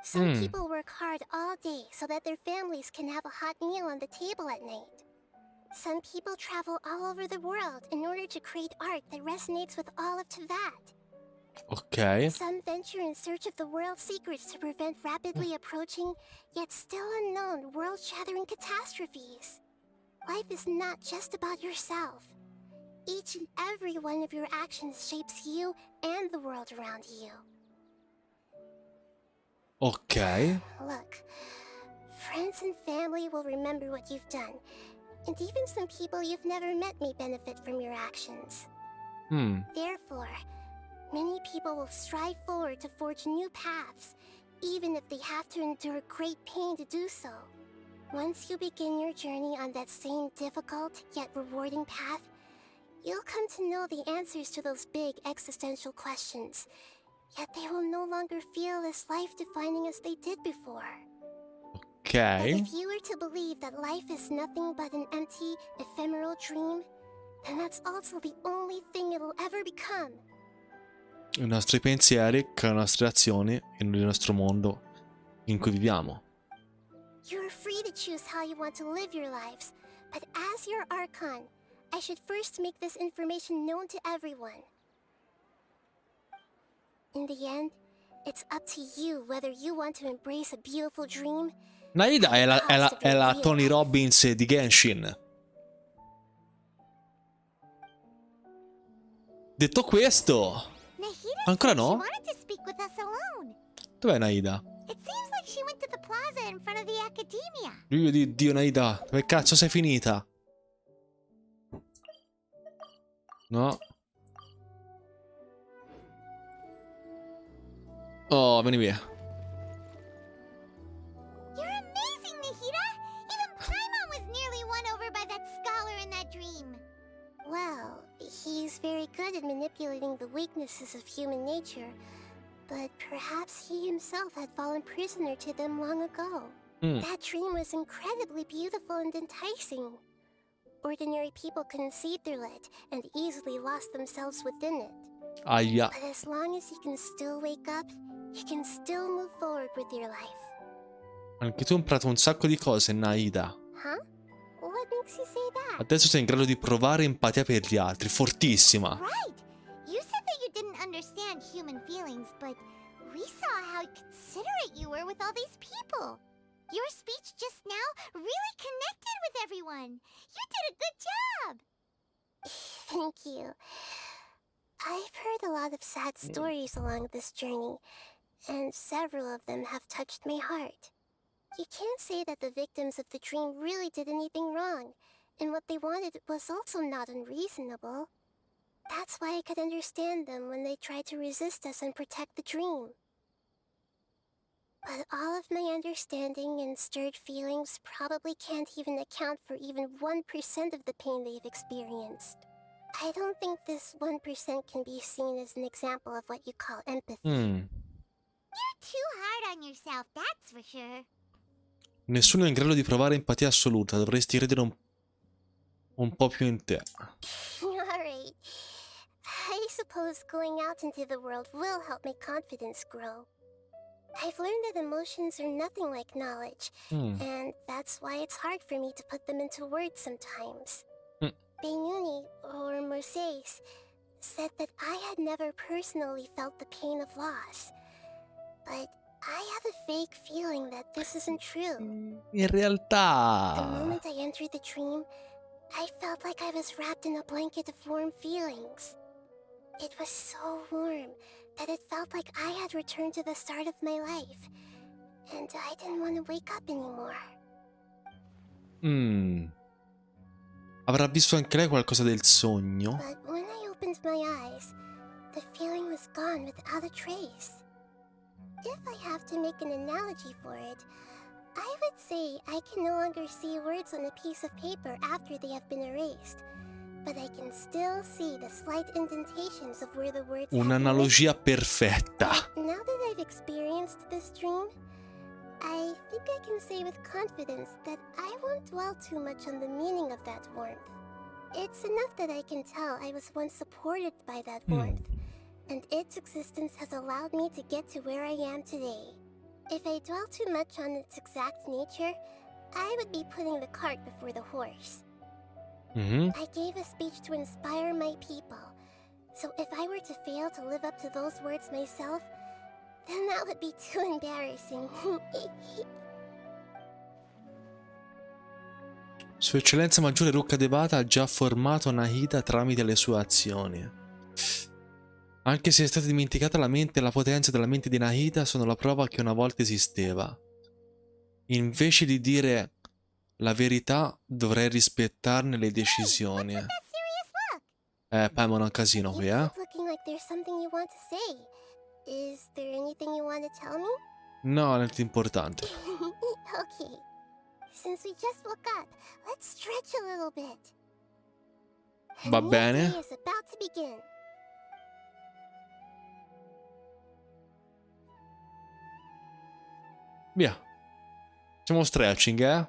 Some people work hard all day so that their families can have a hot meal on the table at night. Some people travel all over the world in order to create art that resonates with all of Teyvat. Ok. Some venture in search of the world's secrets to prevent rapidly approaching, yet still unknown, world-shattering catastrophes. Life is not just about yourself. Each and every one of your actions shapes you and the world around you. Ok. Look, friends and family will remember what you've done, and even some people you've never met may benefit from your actions. Therefore, many people will strive forward to forge new paths, even if they have to endure great pain to do so. Once you begin your journey on that same difficult yet rewarding path, you'll come to know the answers to those big existential questions, yet they will no longer feel as life-defining as they did before. But Ok. if you were to believe that life is nothing but an empty, ephemeral dream, then that's also the only thing it'll ever become. I nostri pensieri, le nostre azioni e il nostro mondo in cui viviamo. You're free to choose how you want to live your lives, but as your Archon, I should first make this information known to everyone. In the end, it's up to you whether you want to embrace a beautiful dream. Nahida è la Tony Robbins di Genshin. Detto questo, Nahida ancora said she no? wanted to speak with us alone. Dov'è Nahida? It seems like she went to the plaza in front of the academia. Dio di Dio, Nahida, dove cazzo sei finita? No. Oh, vieni via. You're amazing, Nahida! Even Paimon was nearly won over by that scholar in that dream. Well, he's very good at manipulating the weaknesses of human nature, but perhaps he himself had fallen prisoner to them long ago. That dream was incredibly beautiful and enticing. Ordinary people couldn't see through it and easily lost themselves within it. Aia. But as long as you can still wake up, you can still move forward with your life. Anche tu hai imparato un sacco di cose, Nahida. Huh? What makes you say that? Adesso sei in grado di provare empatia per gli altri. Fortissima. Right! You said that you didn't understand human feelings, but we saw how considerate you were with all these people. Your speech just now really connected with everyone. You did a good job. Thank you. I've heard a lot of sad stories along this journey, and several of them have touched my heart. You can't say that the victims of the dream really did anything wrong, and what they wanted was also not unreasonable. That's why I could understand them when they tried to resist us and protect the dream. But all of my understanding and stirred feelings probably can't even account for even 1% of the pain they've experienced. I don't think this 1% can be seen as an example of what you call empathy. You're too hard on yourself, that's for sure. Nessuno è in grado di provare empatia assoluta. Dovresti credere un po' più in te. Alright. I suppose going out into the world will help my confidence grow. I've learned that emotions are nothing like knowledge, and that's why it's hard for me to put them into words sometimes. Beinuni, or Moses, said that I had never personally felt the pain of loss, but I have a vague feeling that this isn't true. In realtà... The moment I entered the dream, I felt like I was wrapped in a blanket of warm feelings. It was so warm that it felt like I had returned to the start of my life, and I didn't want to wake up anymore. Avrà visto anche lei qualcosa del sogno? But when I opened my eyes, the feeling was gone without a trace. If I have to make an analogy for it, I would say I can no longer see words on a piece of paper after they have been erased, but I can still see the slight indentations of where the words have been Un'analogia perfetta. written. Now that I've experienced this dream, I think I can say with confidence that I won't dwell too much on the meaning of that warmth. It's enough that I can tell I was once supported by that warmth, and its existence has allowed me to get to where I am today. If I dwell too much on its exact nature, I would be putting the cart before the horse. I gave a speech to inspire my people. So if I were to fail to live up to those words myself, then that would be too embarrassing. Sua eccellenza maggiore Ruka Devata ha già formato Nahida tramite le sue azioni. Anche se è stata dimenticata la mente e la potenza della mente di Nahida sono la prova che una volta esisteva. Invece di dire la verità, dovrei rispettarne le decisioni. Paimon è un casino qui, Looking like there's something you want to say. Is there anything you want to tell me? No, niente importante. Okay. Since we just woke up, let's stretch a little bit. Va A new bene. day is about to begin. Via. Facciamo stretching,